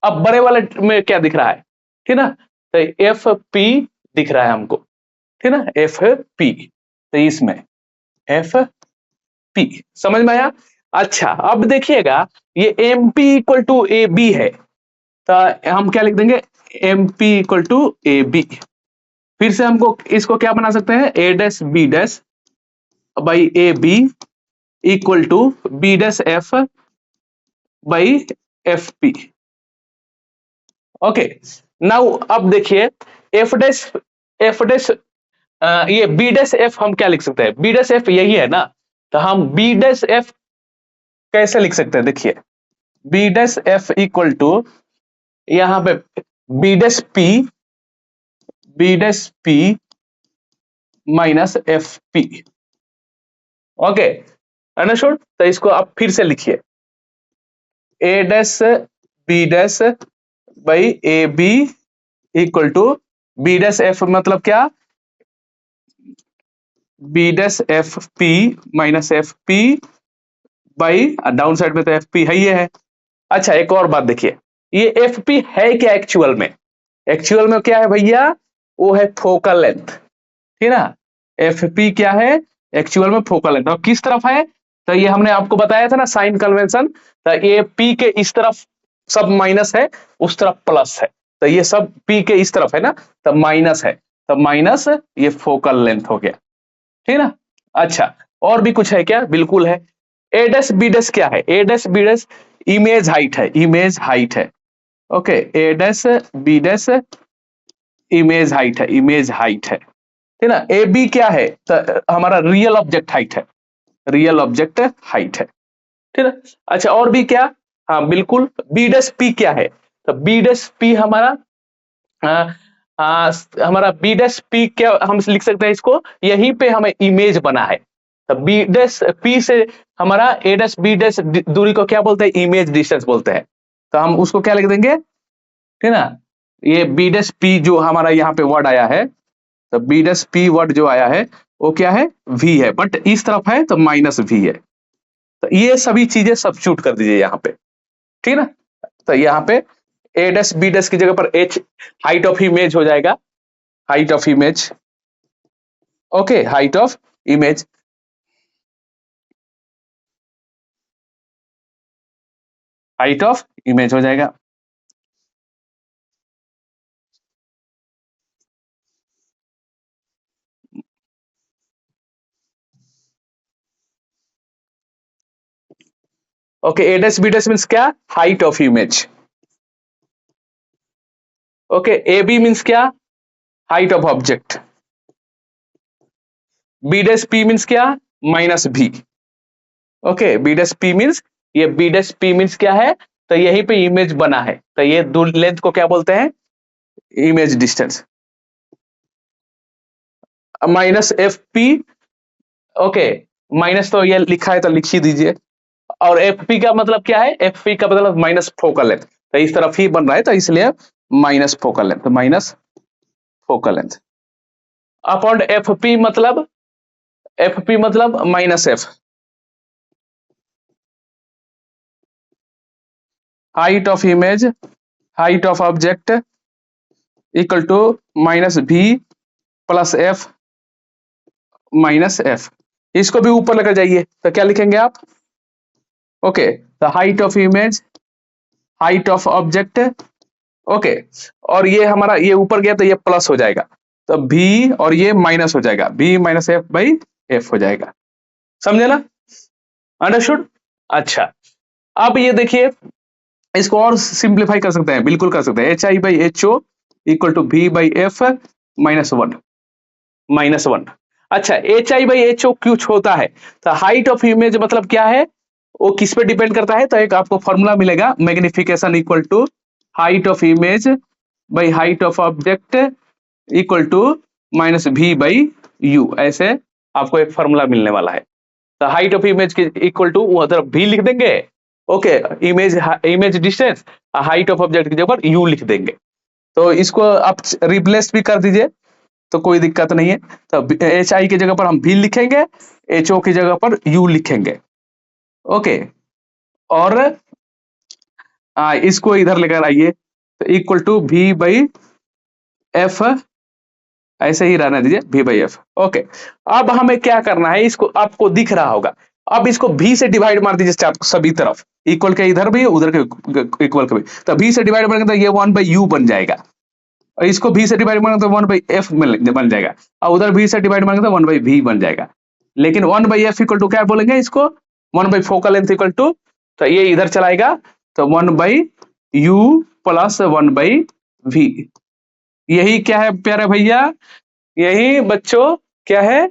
अब बड़े वाले में क्या दिख रहा है, ठीक ना, तो FP दिख रहा है हमको, ठीक ना, FP, तो इसमें FP, समझ में आया। अच्छा, अब देखिएगा ये MP = AB है, तो हम क्या लिख देंगे, MP = AB, फिर से हमको इसको क्या बना सकते हैं, A dash B dash by A B equal to B dash F by F P. Okay, now अब देखिए एफ डैश ये बी डैश एफ हम क्या लिख सकते हैं, बी डैश एफ यही है ना, तो हम बी डैश एफ कैसे लिख सकते हैं, देखिए B dash F equal to यहां पे B dash P minus F P. Okay, understood. तो इसको आप फिर से लिखिए, A dash B dash by A B equal to B dash F मतलब क्या, B dash F P minus F P by down side में तो एफ पी है ही है। अच्छा एक और बात देखिए, ये एफ पी है क्या एक्चुअल में, एक्चुअल में क्या है भैया, वो है फोकल लेंथ, ठीक है ना। एफ पी क्या है एक्चुअल में, फोकल लेंथ। और किस तरफ है, तो ये हमने आपको बताया था ना साइन कन्वेंशन, तो ये पी के इस तरफ सब माइनस है, उस तरफ प्लस है, तो ये सब पी के इस तरफ है ना, तो माइनस है, तो माइनस ये फोकल लेंथ हो गया, ठीक है ना। अच्छा और भी कुछ है क्या, बिल्कुल है। ए डैश बी डैश क्या है, A dash B dash image height है, इमेज हाइट है। Okay, A dash B dash image height है, इमेज हाइट है, ठीक है ना। ए बी क्या है, तो हमारा रियल ऑब्जेक्ट हाइट है, रियल ऑब्जेक्ट हाइट है, ठीक है। अच्छा और भी क्या, हाँ बिल्कुल, बी डैश पी क्या है, तो बी डैश पी हमारा हमारा बी डैश पी क्या हम लिख सकते हैं इसको, यहीं पे हमें इमेज बना है, तो बी डैश पी से हमारा ए डैश बी डैश दूरी को क्या बोलते हैं, इमेज डिस्टेंस बोलते हैं, तो हम उसको क्या लिख देंगे, ठीक है ना। ये बी डैश पी जो हमारा यहाँ पे वर्ड आया है, तो बी डैश पी वर्ड जो आया है वो क्या है, वी है, बट इस तरफ है तो माइनस वी है, तो ये सभी चीजें सब्स्टिट्यूट कर दीजिए यहाँ पे, ठीक है ना। तो यहाँ पे ए डैश बी डैश की जगह पर एच हाइट ऑफ इमेज हो जाएगा, height of image. Okay, height of image, height of image हो जाएगा। Okay, A dash B dash means क्या, height of image. Okay, A B means क्या, height of object. B dash P means क्या, minus भी। Okay, B dash P means, ये B dash P means क्या है, तो यहीं पे इमेज बना है, तो ये लेंथ को क्या बोलते हैं, image distance. Minus F P, okay, minus तो ये लिखा है तो लिख ही दीजिए, और एफ पी का मतलब क्या है, एफ पी का मतलब माइनस फोकल लेंथ, तो इस तरफ ही बन रहा है तो इसलिए minus focal length, minus focal length upon F P मतलब minus F, height of image, height of object equal to minus भी प्लस एफ माइनस एफ। इसको भी ऊपर लेकर जाइए तो क्या लिखेंगे आप, okay, the height of image, height of object, okay, और ये हमारा ये ऊपर गया तो ये प्लस हो जाएगा, तो भी और ये माइनस हो जाएगा, B minus F by F हो जाएगा, समझे ना, अंडरस्टूड। अच्छा अब ये देखिए, इसको और सिंप्लीफाई कर सकते हैं, बिल्कुल कर सकते हैं, H I by H O equal to भी बाई एफ -1। अच्छा H I by H O क्यों होता है, तो हाइट ऑफ इमेज मतलब क्या है, वो किस पे डिपेंड करता है, तो एक आपको फॉर्मूला मिलेगा, magnification equal to height of image by height of object equal to minus भी बाई यू, ऐसे आपको एक फॉर्मूला मिलने वाला है। तो हाइट ऑफ इमेज के इक्वल टू उधर भी लिख देंगे, okay, image distance, height of object की जगह पर यू लिख देंगे, तो इसको आप रिप्लेस भी कर दीजिए तो कोई दिक्कत नहीं है। तो एच आई की जगह पर हम भी लिखेंगे, एच ओ की जगह पर यू लिखेंगे, ओके, और इसको इधर लेकर आइए, तो इक्वल टू भी बाई एफ, ऐसे ही रहने दीजिए भी बाई एफ, ओके। अब हमें क्या करना है, इसको आपको दिख रहा होगा, अब इसको भी से डिवाइड मार दीजिए सभी तरफ, इक्वल के इधर भी उधर के इक्वल के भी, तो भी से डिवाइड करेंगे तो ये 1/u बन जाएगा, और इसको v से डिवाइड मारेंगे तो 1/f बन जाएगा, और उधर v से डिवाइड मारेंगे तो 1/v बन जाएगा। लेकिन 1/f इक्वल टू क्या बोलेंगे इसको, 1 फोकल लेंथ इक्वल टू, तो ये इधर चलाएगा तो 1/u प्लस 1/v। यही क्या है प्यारे भैया, यही बच्चों क्या है,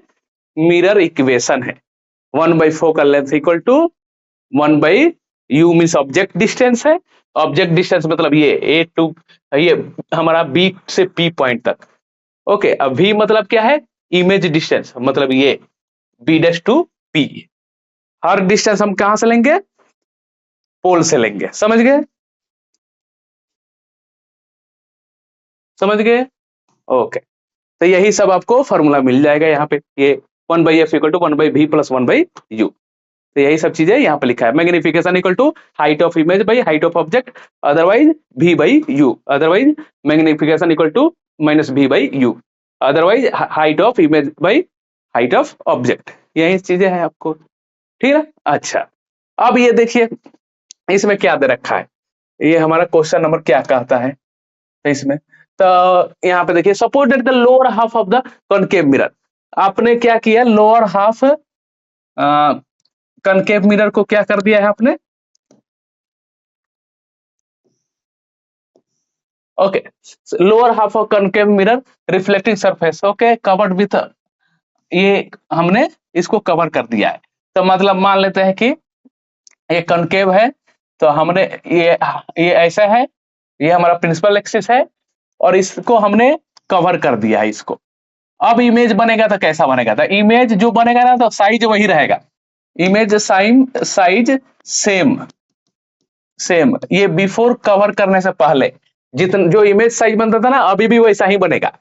मिरर इक्वेशन है। 1 focal length equal to 1/u means object distance है। ऑब्जेक्ट डिस्टेंस मतलब ये ए टू, ये हमारा बी से पी पॉइंट तक। ओके, अब v मतलब क्या है, इमेज डिस्टेंस, मतलब ये बी डैश टू पी। हर डिस्टेंस हम कहां से लेंगे, पोल से लेंगे, समझ गए, समझ गए। ओके, तो यही सब आपको फॉर्मूला मिल जाएगा यहाँ पे, ये 1/f equal to 1/v plus 1/u। तो यही सब चीजें यहाँ पे लिखा है। Magnification equal to height of image by height of object, otherwise v by u, otherwise magnification equal to minus v by u, otherwise height of image by height of object. यही चीजें हैं आपको, ठीक है। अच्छा, अब ये देखिए इसमें क्या दे रखा है, ये हमारा क्वेश्चन नंबर क्या कहता है इसमें। तो यहाँ पे देखिए, suppose that the lower half of the concave mirror, आपने क्या किया, लोअर हाफ कॉनकेव मिरर को क्या कर दिया है आपने, okay, lower half of concave mirror reflecting surface, okay, covered with, ये हमने इसको कवर कर दिया है। तो मतलब मान लेते हैं कि ये कॉनकेव है, तो हमने ये ऐसा है, ये हमारा प्रिंसिपल एक्सिस है, और इसको हमने कवर कर दिया है इसको। अब इमेज बनेगा तो कैसा बनेगा, तो इमेज जो बनेगा ना, तो साइज वही रहेगा, इमेज साइज सेम सेम, ये बिफोर कवर करने से पहले जितना जो इमेज साइज बनता था ना, अभी भी वैसा ही बनेगा।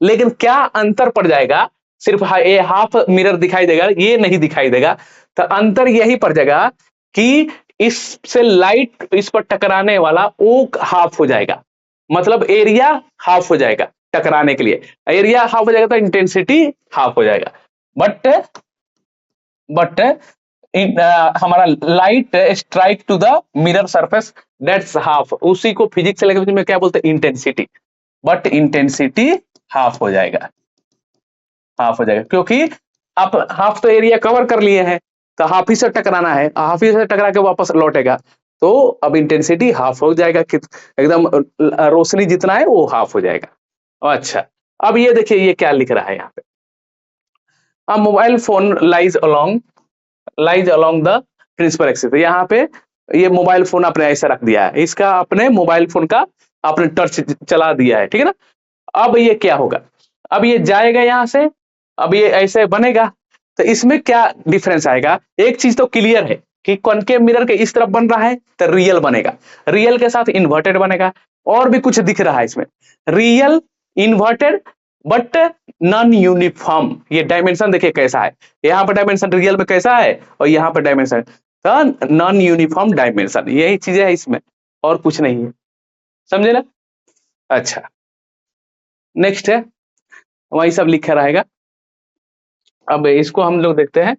लेकिन क्या अंतर पड़ जाएगा, सिर्फ ये हाफ मिरर दिखाई देगा, ये नहीं दिखाई देगा। तो अंतर यही पड़ जाएगा कि इससे लाइट इस पर टकराने वाला वो हाफ हो जाएगा, मतलब एरिया हाफ हो जाएगा टकराने के लिए, एरिया हाफ हो जाएगा तो इंटेंसिटी हाफ हो जाएगा। बट हमारा light strike to the mirror surface that's half, उसी को फिजिक्स लैंग्वेज में क्या बोलते हैं, इंटेंसिटी। बट इंटेंसिटी हाफ हो जाएगा, हाफ हो जाएगा, क्योंकि आप हाफ तो एरिया कवर कर लिए हैं, तो हाफ ही से टकराना है, हाफ ही से टकरा के वापस लौटेगा, तो अब इंटेंसिटी हाफ हो जाएगा, एकदम रोशनी जितना है वो हाफ हो जाएगा। अच्छा, अब ये देखिए ये क्या लिख रहा है यहाँ पे, a mobile phone lies along the principal axis. यहाँ पे ये मोबाइल फोन आपने ऐसा रख दिया है, इसका अपने मोबाइल फोन का आपने टर्च चला दिया है, ठीक है ना। अब ये क्या होगा, अब ये जाएगा यहाँ से, अब ये ऐसे बनेगा, तो इसमें क्या डिफरेंस आएगा, एक चीज तो क्लियर है कि कॉनकेव मिरर के इस तरफ बन रहा है तो रियल बनेगा, रियल के साथ इन्वर्टेड बनेगा। और भी कुछ दिख रहा है इसमें, real, inverted, but non uniform. ये डायमेंशन देखिए कैसा है, यहाँ पर डायमेंशन रियल में कैसा है, और यहाँ पर डायमेंशन नॉन यूनिफॉर्म डायमेंशन, यही चीजें है इसमें, और कुछ नहीं है, समझे ना। अच्छा, नेक्स्ट है, वही सब लिखा रहेगा। अब इसको हम लोग देखते हैं,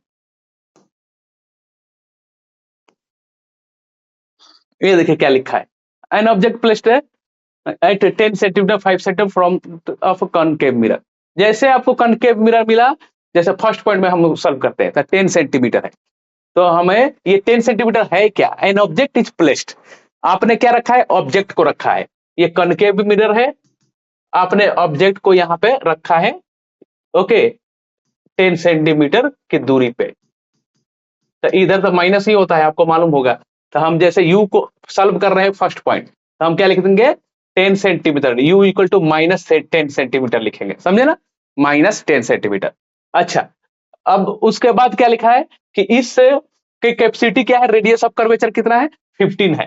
ये देखिए क्या लिखा है, an object placed at 10 centimetre 5 centimetre from of concave mirror. जैसे आपको कॉनकेव मिरर मिला, जैसे फर्स्ट पॉइंट में हम सॉल्व करते हैं, तो 10 सेंटीमीटर है, तो हमें ये 10 सेंटीमीटर है क्या, एन ऑब्जेक्ट इज प्लेस्ड, आपने क्या रखा है, ऑब्जेक्ट को रखा है, ये कॉनकेव मिरर है, आपने ऑब्जेक्ट को यहाँ पे रखा है, ओके, 10 सेंटीमीटर की दूरी पे। तो इधर तो माइनस ही होता है, आपको मालूम होगा। तो हम जैसे u को सॉल्व कर रहे हैं फर्स्ट पॉइंट, तो हम क्या लिख देंगे, 10 centimetre, u equal to minus 10 centimetre लिखेंगे, समझे ना, माइनस 10 सेंटीमीटर। अच्छा, अब उसके बाद क्या लिखा है कि इस की कैपेसिटी क्या है, रेडियस ऑफ कर्वेचर कितना है, 15 है,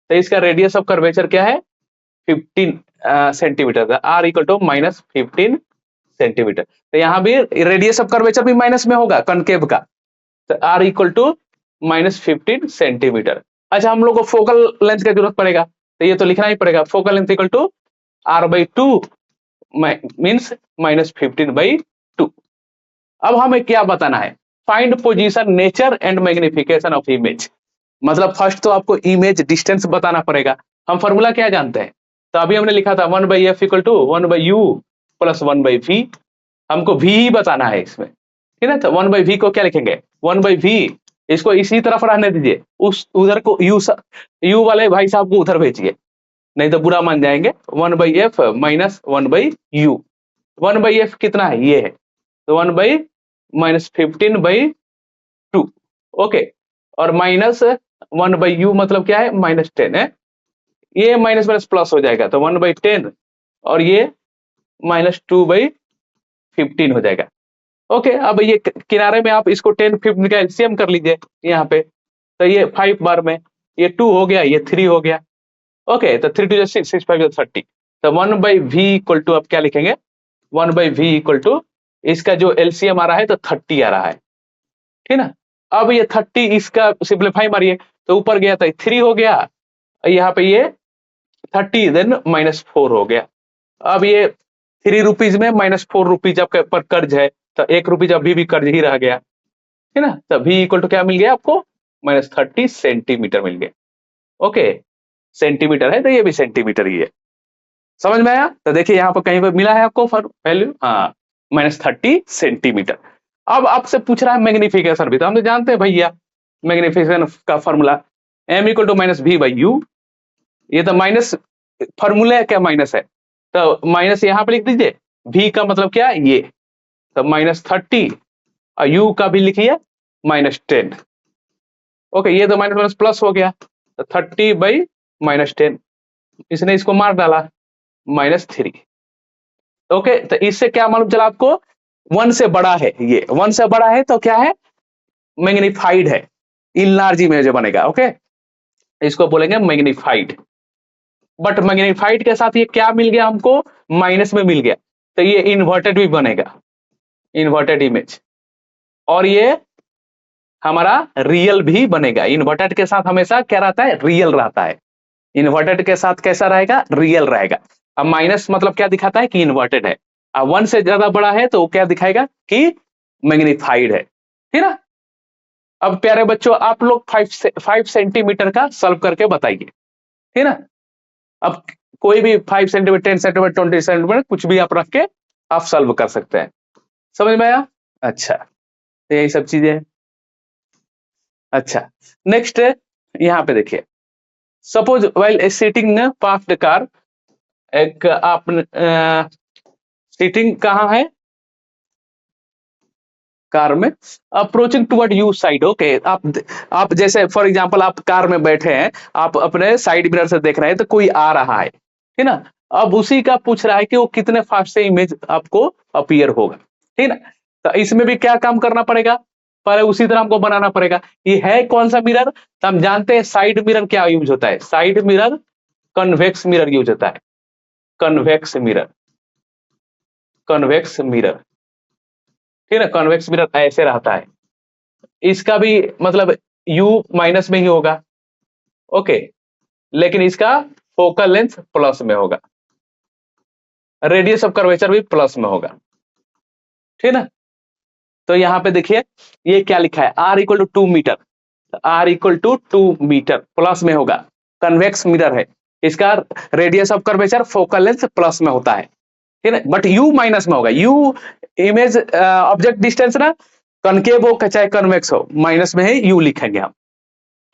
तो इसका रेडियस ऑफ कर्वेचर क्या है, 15 centimetre, R equal to minus 15 centimetre. तो यहाँ भी रेडियस ऑफ कर्वेचर भी माइनस में होगा कॉनकेव का, तो R equal to minus 15 centimetre. अच्छा, हम लोग को फोकल लेंथ का जरूरत पड़ेगा, तो ये तो लिखना ही पड़ेगा, focal length equal to r/2 means minus 15/2। अब हमें क्या बताना है, find position, nature and magnification of image. मतलब फर्स्ट तो आपको इमेज डिस्टेंस बताना पड़ेगा, हम फॉर्मूला क्या जानते हैं, तो अभी हमने लिखा था 1/f equal to 1/u plus 1/v, हमको v ही बताना है इसमें, ठीक है। तो 1/v को क्या लिखेंगे, 1/v, इसको इसी तरफ रहने दीजिए, उस उधर को u वाले भाई साहब को उधर भेजिए, नहीं तो बुरा मान जाएंगे। 1/f माइनस 1/u, 1/f कितना है, ये है, तो 1/-15/2, ओके, और माइनस 1/u मतलब क्या है, -10 है, ये माइनस माइनस प्लस हो जाएगा, तो 1/10 और ये -2/15 हो जाएगा, ओके। अब ये किनारे में आप इसको 10 15 का एलसीएम कर लीजिए यहाँ पे, तो ये 5 बार में ये 2 हो गया, ये 3 हो गया, ओके। तो 3 2 6 6 5 30, तो 1/v इक्वल टू, अब क्या लिखेंगे, 1/v इक्वल टू, इसका जो एलसीएम आ रहा है तो 30 आ रहा है, ठीक ना। अब ये 30 इसका सिंपलीफाई मारिए, तो ऊपर गया तो 3 हो गया, यहाँ पे ये 30 देन -4 हो गया। अब ये 3 रुपीज में -4 रुपीज आपके पर कर्ज है, तो 1 रुपीज अभी भी कर्ज ही रह गया, है ना। तो v इक्वल टू क्या मिल गया आपको, -30 सेंटीमीटर मिल गया, ओके। सेंटीमीटर है तो ये भी सेंटीमीटर ही है, समझ में आया। तो देखिए यहाँ पर कहीं पर मिला है आपको वैल्यू, हाँ, -30 सेंटीमीटर। अब आपसे पूछ रहा है मैग्निफिकेशन भी, तो हम तो जानते हैं भैया मैग्निफिकेशन का formula m equal to -v/u, ये तो माइनस फॉर्मूला क्या माइनस है, तो माइनस यहाँ पे लिख दीजिए, v का मतलब क्या है ये, तो -30 और u का भी लिखिए -10, ओके। ये तो माइनस प्लस हो गया, तो 30/-10, इसने इसको मार डाला -3, ओके। तो इससे क्या मालूम चला आपको, 1 से बड़ा है, ये 1 से बड़ा है तो क्या है, मैग्निफाइड है, इनलार्ज इमेज बनेगा, ओके, इसको बोलेंगे मैग्निफाइड। बट मैग्निफाइड के साथ ये क्या मिल गया हमको, माइनस में मिल गया, तो ये इन्वर्टेड भी बनेगा, इन्वर्टेड इमेज, और ये हमारा रियल भी बनेगा। इन्वर्टेड के साथ हमेशा क्या रहता है, रियल रहता है, इन्वर्टेड के साथ कैसा रहेगा, रियल रहेगा। अब माइनस मतलब क्या दिखाता है कि इन्वर्टेड है, अब 1 से ज्यादा बड़ा है तो वो क्या दिखाएगा कि मैग्निफाइड है, ठीक है। अब प्यारे बच्चों आप लोग 5 सेंटीमीटर का सॉल्व करके बताइए, ठीक है ना। अब कोई भी 5 सेंटीमीटर 10 सेंटीमीटर 20 सेंटीमीटर कुछ भी आप रख के आप सॉल्व कर सकते हैं, समझ में आया। अच्छा, तो यही सब चीजें हैं। अच्छा, नेक्स्ट यहाँ पे देखिए, suppose while sitting parked car, एक आप सीटिंग कहाँ है कार में, approaching toward you side, okay. आप जैसे फॉर एग्जांपल आप कार में बैठे हैं, आप अपने साइड मिरर से देख रहे हैं तो कोई आ रहा है, ठीक ना। अब उसी का पूछ रहा है कि वो कितने फास्ट से इमेज आपको अपीयर होगा, ठीक ना। तो इसमें भी क्या काम करना पड़ेगा, पहले उसी तरह हमको बनाना पड़ेगा। ये है कौन सा मिरर, तो हम जानते हैं साइड मिरर क्या यूज होता है, side mirror convex mirror use होता है, कन्वेक्स मिरर, कन्वेक्स मिरर, ठीक है। कन्वेक्स मिरर ऐसे रहता है, इसका भी मतलब u माइनस में ही होगा, ओके, लेकिन इसका फोकल लेंथ प्लस में होगा, रेडियस ऑफ कर्वेचर भी प्लस में होगा, ठीक है ना। तो यहाँ पे देखिए ये क्या लिखा है, r equal to 2 metre, r equal to 2 metre plus में होगा, कन्वेक्स मिरर है, इसका radius of curvature focal length plus में होता है, ठीक है। बट u माइनस में होगा, u इमेज ऑब्जेक्ट डिस्टेंस ना, कनकेव हो चाहे कन्वेक्स हो, माइनस में है u लिखेंगे हम।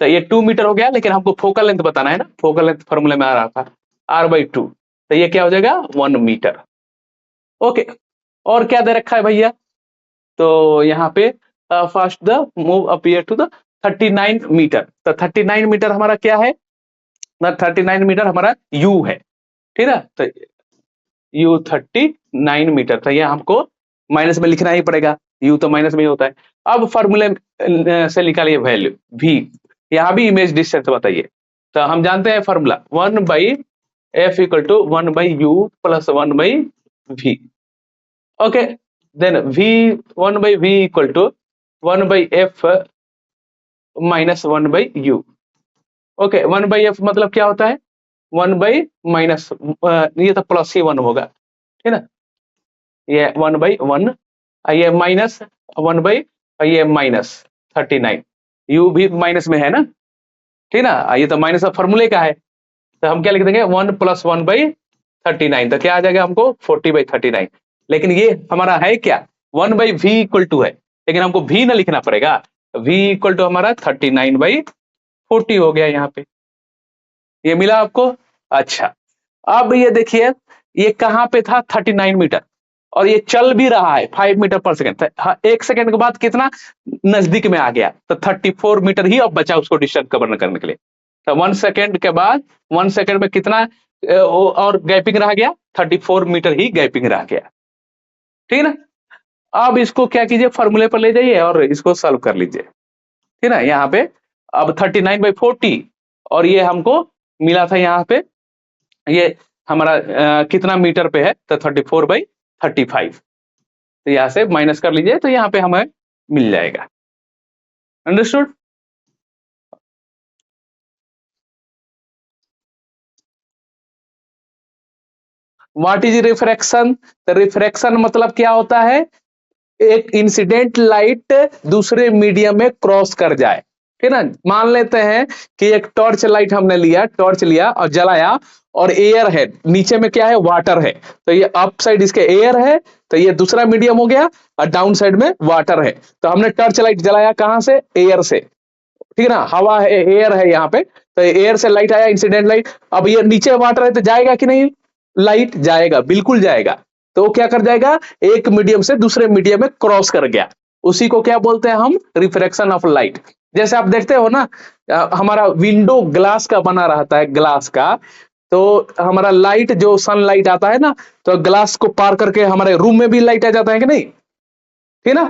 तो ये 2 मीटर हो गया, लेकिन हमको फोकल लेंथ बताना है ना, फोकल लेंथ फॉर्मूले में आ रहा था r/2, तो ये क्या हो जाएगा 1 मीटर, ओके। और क्या दे रखा है भैया, तो यहाँ पे first the move appear to the 39 metre, तो 39 मीटर हमारा क्या है, 39 मीटर हमारा u है, ठीक है। तो u 39 मीटर, तो यह हमको माइनस में लिखना ही पड़ेगा, u तो माइनस में ही होता है। अब फॉर्मूले से निकालिए वैल्यू v, यहाँ भी इमेज डिस्टेंस बताइए, तो हम जानते हैं formula 1/f equal to 1/u plus 1/v, okay. Then v 1/v equal to 1/f minus 1/u, okay. 1/f मतलब क्या होता है, 1/-, ये तो प्लस ही 1 होगा, ठीक है ना, ये 1/1, ये माइनस 1/, ये -39, u भी माइनस में है ना, ठीक है ना, ये तो माइनस फॉर्मूले का है, तो हम क्या लिख देंगे 1 + 1/39, तो क्या आ जाएगा हमको 40/39। लेकिन ये हमारा है क्या 1/v = है, लेकिन हमको v ना लिखना पड़ेगा, v = हमारा 39/40 हो गया यहाँ पे। ये मिला आपको? अच्छा, अब ये देखिए ये कहाँ पे था 39 मीटर, और ये चल भी रहा है 5 मीटर पर सेकेंड। हाँ, 1 सेकेंड के बाद कितना नजदीक में आ गया, तो 34 मीटर ही अब बचा उसको डिस्टेंस कवर करने के लिए। तो 1 सेकेंड के बाद 1 सेकेंड में कितना और गैपिंग रह गया, 34 मीटर ही गैपिंग रह गया। ठीक है ना? अब इसको क्या कीजिए, फॉर्मूले पर ले जाइए और इसको सॉल्व कर लीजिए। ठीक है ना? यहाँ पे अब 39/40 और ये हमको मिला था यहाँ पे, ये हमारा कितना मीटर पे है, तो 34/35। तो यहाँ से माइनस कर लीजिए, तो यहाँ पे हमें मिल जाएगा। Understood? What is refraction? Refraction मतलब क्या होता है, एक इंसिडेंट लाइट दूसरे मीडियम में क्रॉस कर जाए। ठीक है ना? मान लेते हैं कि एक टॉर्च लाइट हमने लिया, टॉर्च लिया और जलाया, और एयर है, नीचे में क्या है, वाटर है, तो ये अप साइड इसके एयर है, तो ये दूसरा मीडियम हो गया, और डाउन साइड में वाटर है। तो हमने टॉर्च लाइट जलाया कहां से, एयर से। ठीक है ना? हवा है, एयर है यहाँ पे, तो एयर से लाइट आया, इंसिडेंट लाइट। अब ये नीचे वाटर है तो जाएगा कि नहीं, लाइट जाएगा, बिल्कुल जाएगा। तो वो क्या कर जाएगा, एक मीडियम से दूसरे मीडियम में क्रॉस कर गया, उसी को क्या बोलते हैं हम, रिफ्रैक्शन ऑफ लाइट। जैसे आप देखते हो ना, हमारा विंडो ग्लास का बना रहता है, ग्लास का, तो हमारा लाइट जो सनलाइट आता है ना, तो ग्लास को पार करके हमारे रूम में भी लाइट आ जाता है कि नहीं, ठीक ना?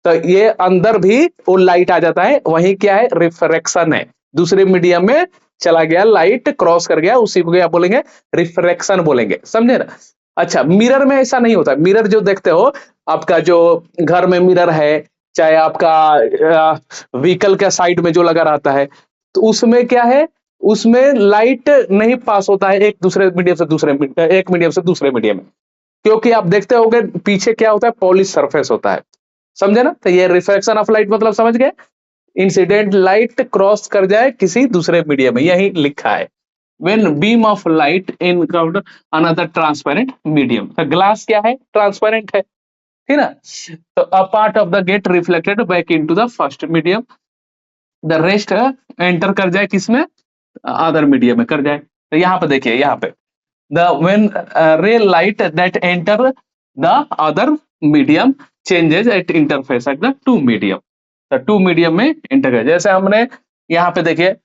तो ये अंदर भी वो लाइट आ जाता है, वही क्या है, रिफ्रैक्शन है, दूसरे मीडियम में चला गया, लाइट क्रॉस कर गया, उसी को क्या बोलेंगे, रिफ्रैक्शन बोलेंगे, समझे ना? अच्छा, मिरर में ऐसा नहीं होता। मिरर जो देखते हो, आपका जो घर में मिरर है, चाहे आपका व्हीकल के साइड में जो लगा रहता है, तो उसमें क्या है, उसमें लाइट नहीं पास होता है एक दूसरे मीडियम से दूसरे, एक मीडियम से दूसरे मीडियम में, क्योंकि आप देखते होगे पीछे क्या होता है, पॉलिश सरफेस होता है, समझे ना? तो ये रिफ्लेक्शन ऑफ लाइट मतलब समझ गए, इंसिडेंट लाइट क्रॉस कर जाए किसी दूसरे मीडियम में, यही लिखा है, when beam of light encounter another transparent medium। तो ग्लास क्या है, ट्रांसपेरेंट है, ठीक ना? तो a part of the get reflected back into the first medium, the rest enter कर जाए किसमें, अदर मीडियम में कर जाए। तो यहाँ पे देखिए, यहाँ पे the when ray light that enter the other medium changes at interface at the two medium, तो टू मीडियम में एंटर कर, जैसे हमने यहाँ पे देखिए,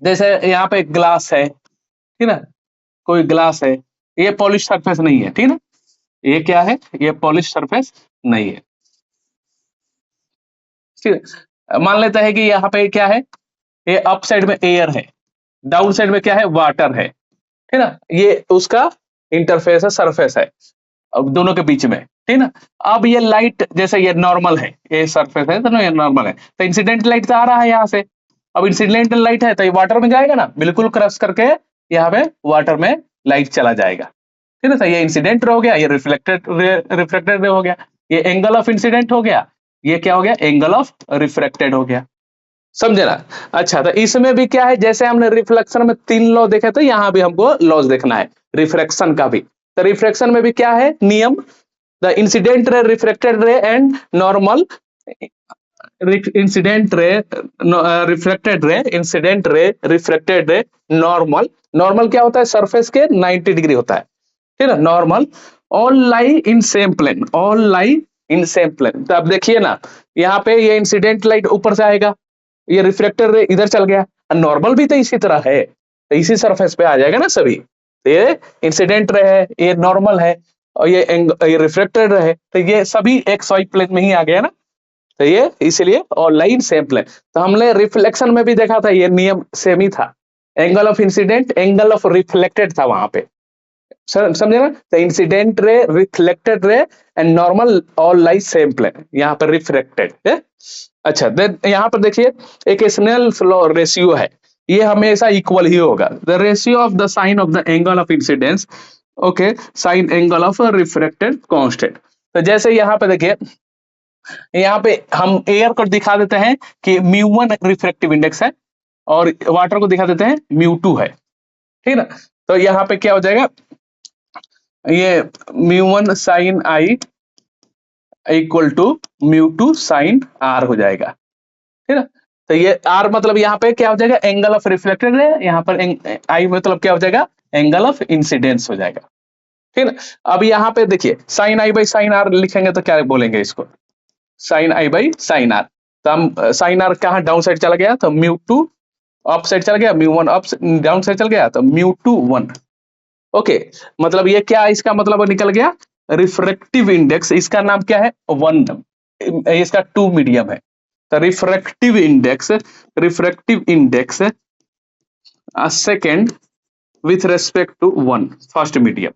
जैसे यहाँ पे ग्लास है, ठीक ना, कोई ग्लास है, ये पॉलिश सरफेस नहीं है, ठीक ना, ये क्या है, ये पॉलिश सरफेस नहीं है, ठीक है। मान लेते हैं कि यहाँ पे क्या है, ये अप साइड में एयर है, डाउन साइड में क्या है, वाटर है, ठीक ना, ये उसका इंटरफेस है, सरफेस है, अब दोनों के बीच में, ठीक ना। अब ये लाइट जैसे ये नॉर्मल है, ये सरफेस है, तो ये नॉर्मल है, तो इंसिडेंट लाइट तो आ रहा है यहाँ से, अब इंसिडेंट लाइट है तो ये वाटर में जाएगा ना, बिल्कुल क्रॉस करके यहाँ पे वाटर में लाइट चला जाएगा, ठीक है। तो ये इंसिडेंट हो गया, ये रिफ्लेक्टेड हो गया, ये एंगल ऑफ इंसिडेंट हो गया, ये क्या हो गया, एंगल ऑफ रिफ्लेक्टेड हो गया, समझे ना? अच्छा, तो इसमें भी क्या है, जैसे हमने रिफ्लेक्शन में 3 लॉ देखे, तो यहाँ भी हमको लॉज देखना है रिफ्रैक्शन का भी। तो रिफ्रैक्शन में भी क्या है नियम, the incident ray, reflected ray and normal, incident ray, reflected रे, इंसिडेंट रे, रिफ्लेक्टेड रे, नॉर्मल। नॉर्मल क्या होता है, सरफेस के 90 डिग्री होता है, ठीक है, normal. All lie in same plane, all lie in same plane. तो अब देखिए ना, यहाँ पे ये इंसिडेंट लाइट ऊपर से आएगा, ये रिफ्लेक्टर रे इधर चल गया, नॉर्मल भी तो इसी तरह है, तो इसी सरफेस पे आ जाएगा ना सभी। तो ये इंसिडेंट रे है, ये नॉर्मल है, और ये रिफ्लेक्टेड है, तो ये सभी एक्स वाई प्लेन में ही आ गया ना, तो ये इसलिए और लाइन सेम प्लेन। तो हमने रिफ्लेक्शन में भी देखा था, ये नियम सेम ही था, angle of incident, angle of reflected था वहां पे, समझे ना? तो incident ray, reflected ray and normal all lie same plane, यहाँ पर रिफ्लेक्टेड है। अच्छा, देन यहाँ पर देखिए एक स्नेल्स लॉ रेशियो है, ये हमेशा इक्वल ही होगा, the ratio of the sine of the angle of incidence, okay, sine angle of reflected constant. तो जैसे यहाँ पे देखिए, यहाँ पे हम एयर को दिखा देते हैं कि μ1 रिफ्रैक्टिव इंडेक्स है, और वाटर को दिखा देते हैं μ2 है, ठीक ना। तो यहाँ पे क्या हो जाएगा, ये μ1 sine I equal to μ2 sine R हो जाएगा, ठीक है। तो ये आर मतलब यहाँ पे क्या हो जाएगा, एंगल ऑफ रिफ्लेक्टेड है, यहाँ पर आई मतलब क्या हो जाएगा, एंगल ऑफ इंसिडेंस हो जाएगा, ठीक है। अब यहाँ पे देखिए sine I by sine R लिखेंगे तो क्या बोलेंगे इसको, sine I by sine R. तो हम साइन आर कहाँ डाउन साइड चला गया तो μ2 अप साइड चला गया, μ1 अप डाउन साइड चल गया तो μ2 1। ओके, मतलब ये क्या इसका मतलब निकल गया, रिफ्रैक्टिव इंडेक्स, इसका नाम क्या है 1, इसका 2 मीडियम है। तो refractive index second with respect to 1 first medium,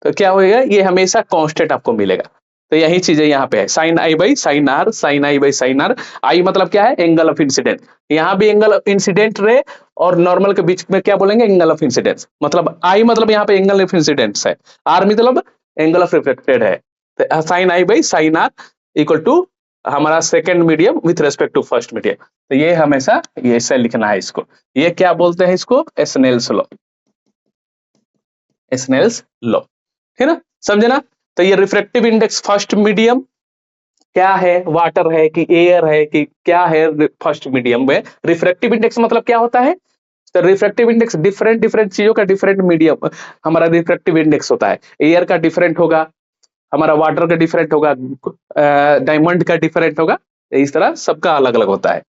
तो क्या होगा, ये हमेशा कांस्टेंट आपको मिलेगा। तो यही चीजें यहाँ पे है, sine I by sine R, sine I by sine R. I मतलब क्या है, एंगल ऑफ इंसिडेंट, यहाँ भी एंगल ऑफ इंसिडेंट रे और नॉर्मल के बीच में क्या बोलेंगे, एंगल ऑफ इंसिडेंस। मतलब आई मतलब यहाँ पे एंगल ऑफ इंसिडेंस है, आर मतलब एंगल ऑफ रिफ्लेक्टेड है। तो sine I by sine R equal to हमारा second medium with respect to first medium. तो ये हमेशा ये ऐसे लिखना है इसको, ये क्या बोलते हैं इसको, स्नेल्स लॉ, स्नेल्स लॉ, ठीक है ना, समझे ना। तो ये रिफ्रैक्टिव इंडेक्स फर्स्ट मीडियम क्या है, वाटर है कि एयर है कि क्या है, फर्स्ट मीडियम में रिफ्रैक्टिव इंडेक्स मतलब क्या होता है, तो रिफ्रैक्टिव इंडेक्स डिफरेंट चीजों का डिफरेंट मीडियम हमारा रिफ्रैक्टिव इंडेक्स होता है। एयर का डिफरेंट होगा, हमारा वाटर का डिफरेंट होगा, डायमंड का डिफरेंट होगा, इस तरह सबका अलग अलग होता है,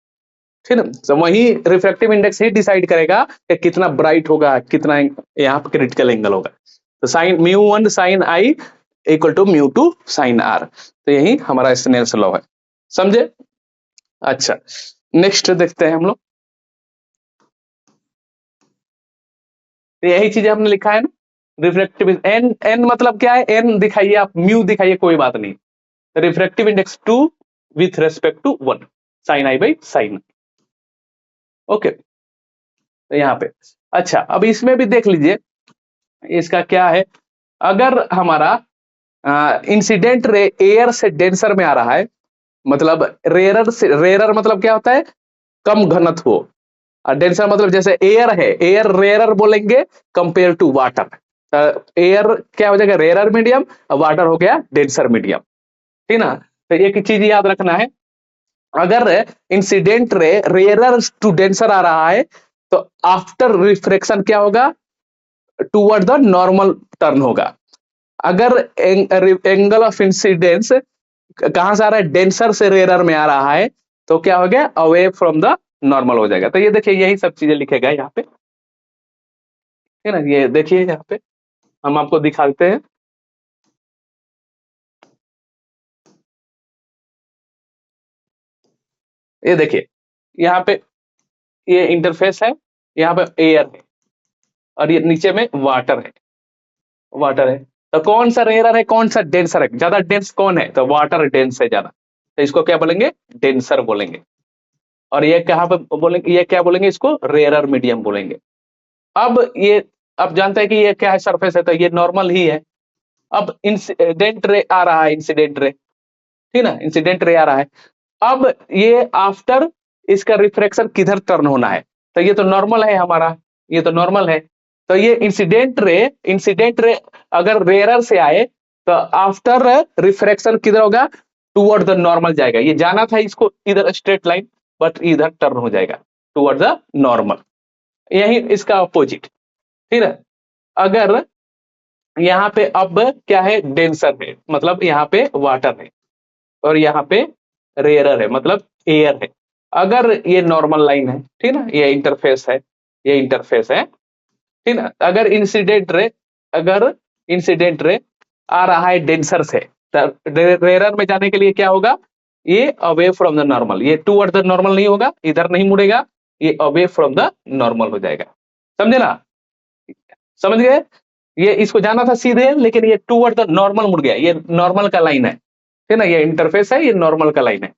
ठीक है। तो वही रिफ्रैक्टिव इंडेक्स ही डिसाइड करेगा कि कितना ब्राइट होगा, कितना यहाँ पे क्रिटिकल एंगल होगा। तो sine μ1 sine I equal to μ2 sine R, तो यही हमारा स्नेल्स लॉ है, समझे। अच्छा, नेक्स्ट देखते हैं हम लोग, तो यही चीजें हमने लिखा है ना, रिफ्रैक्टिव एन, एन मतलब क्या है, एन दिखाइए आप, म्यू दिखाइए, कोई बात नहीं। Refractive index 2 with respect to 1 sine I by sine, okay. तो यहाँ पे अच्छा, अब इसमें भी देख लीजिए, इसका क्या है, अगर हमारा इंसिडेंट रे एयर से डेंसर में आ रहा है, मतलब रेरर मतलब क्या होता है, कम घनत्व हो, और डेंसर मतलब जैसे एयर है, एयर रेरर बोलेंगे कंपेयर टू वाटर। एयर क्या हो जाएगा, रेरर मीडियम, और वाटर हो गया डेंसर मीडियम, ठीक ना। तो एक चीज याद रखना है, अगर incident ray rarer to denser आ रहा है तो आफ्टर रिफ्रेक्शन क्या होगा, टूवर्ड द नॉर्मल टर्न होगा। अगर एंगल ऑफ इंसिडेंस कहां से आ रहा है, डेंसर से रेरर में आ रहा है, तो क्या हो गया, अवे फ्रॉम द नॉर्मल हो जाएगा। तो ये देखिए यही सब चीजें लिखेगा यहाँ पे, है ना। ये देखिए यहाँ पे हम आपको दिखाते हैं, ये देखिए यहाँ पे ये इंटरफेस है, यहाँ पे एयर है और ये नीचे में वाटर है, वाटर है। तो कौन सा रेयर है, कौन सा डेंसर है, ज्यादा डेंस कौन है, तो वाटर डेंस है ज्यादा, तो इसको क्या बोलेंगे, डेंसर बोलेंगे। और ये कहाँ पे बोलेंगे, ये क्या बोलेंगे, इसको रेयरर मीडियम बोलेंगे। अब ये अब जानते हैं कि ये क्या है, सरफेस है, तो ये नॉर्मल ही है। अब इंसिडेंट रे आ रहा है, इंसिडेंट रे, ठीक ना, इंसिडेंट रे आ रहा है। अब ये आफ्टर इसका रिफ्रैक्शन किधर टर्न होना है, तो ये तो नॉर्मल है हमारा, ये तो नॉर्मल है। तो ये इंसिडेंट रे अगर रेयरर से आए तो आफ्टर रिफ्रैक्शन किधर होगा, टूवर्ड द नॉर्मल जाएगा। ये जाना था इसको इधर स्ट्रेट लाइन, बट इधर टर्न हो जाएगा टूवर्ड द नॉर्मल, यही इसका अपोजिट, ठीक है। अगर यहाँ पे अब क्या है, डेंसर है, मतलब यहाँ पे वाटर है, और यहाँ पे रेयरर है, मतलब एयर है। अगर ये नॉर्मल लाइन है, ठीक ना, ये इंटरफेस है, ये इंटरफेस है, ठीक ना। अगर इंसिडेंट रे आ रहा है डेंसर से, तो रेयरर में जाने के लिए क्या होगा, ये अवे फ्रॉम द नॉर्मल, ये टूवर्ड द नॉर्मल नहीं होगा, इधर नहीं मुड़ेगा, ये अवे फ्रॉम द नॉर्मल हो जाएगा, समझे ना, समझ गए। ये इसको जाना था सीधे, लेकिन ये टूवर्ड द नॉर्मल मुड़ गया, ये नॉर्मल का लाइन है, ठीक ना, ये इंटरफेस है, ये नॉर्मल का लाइन है,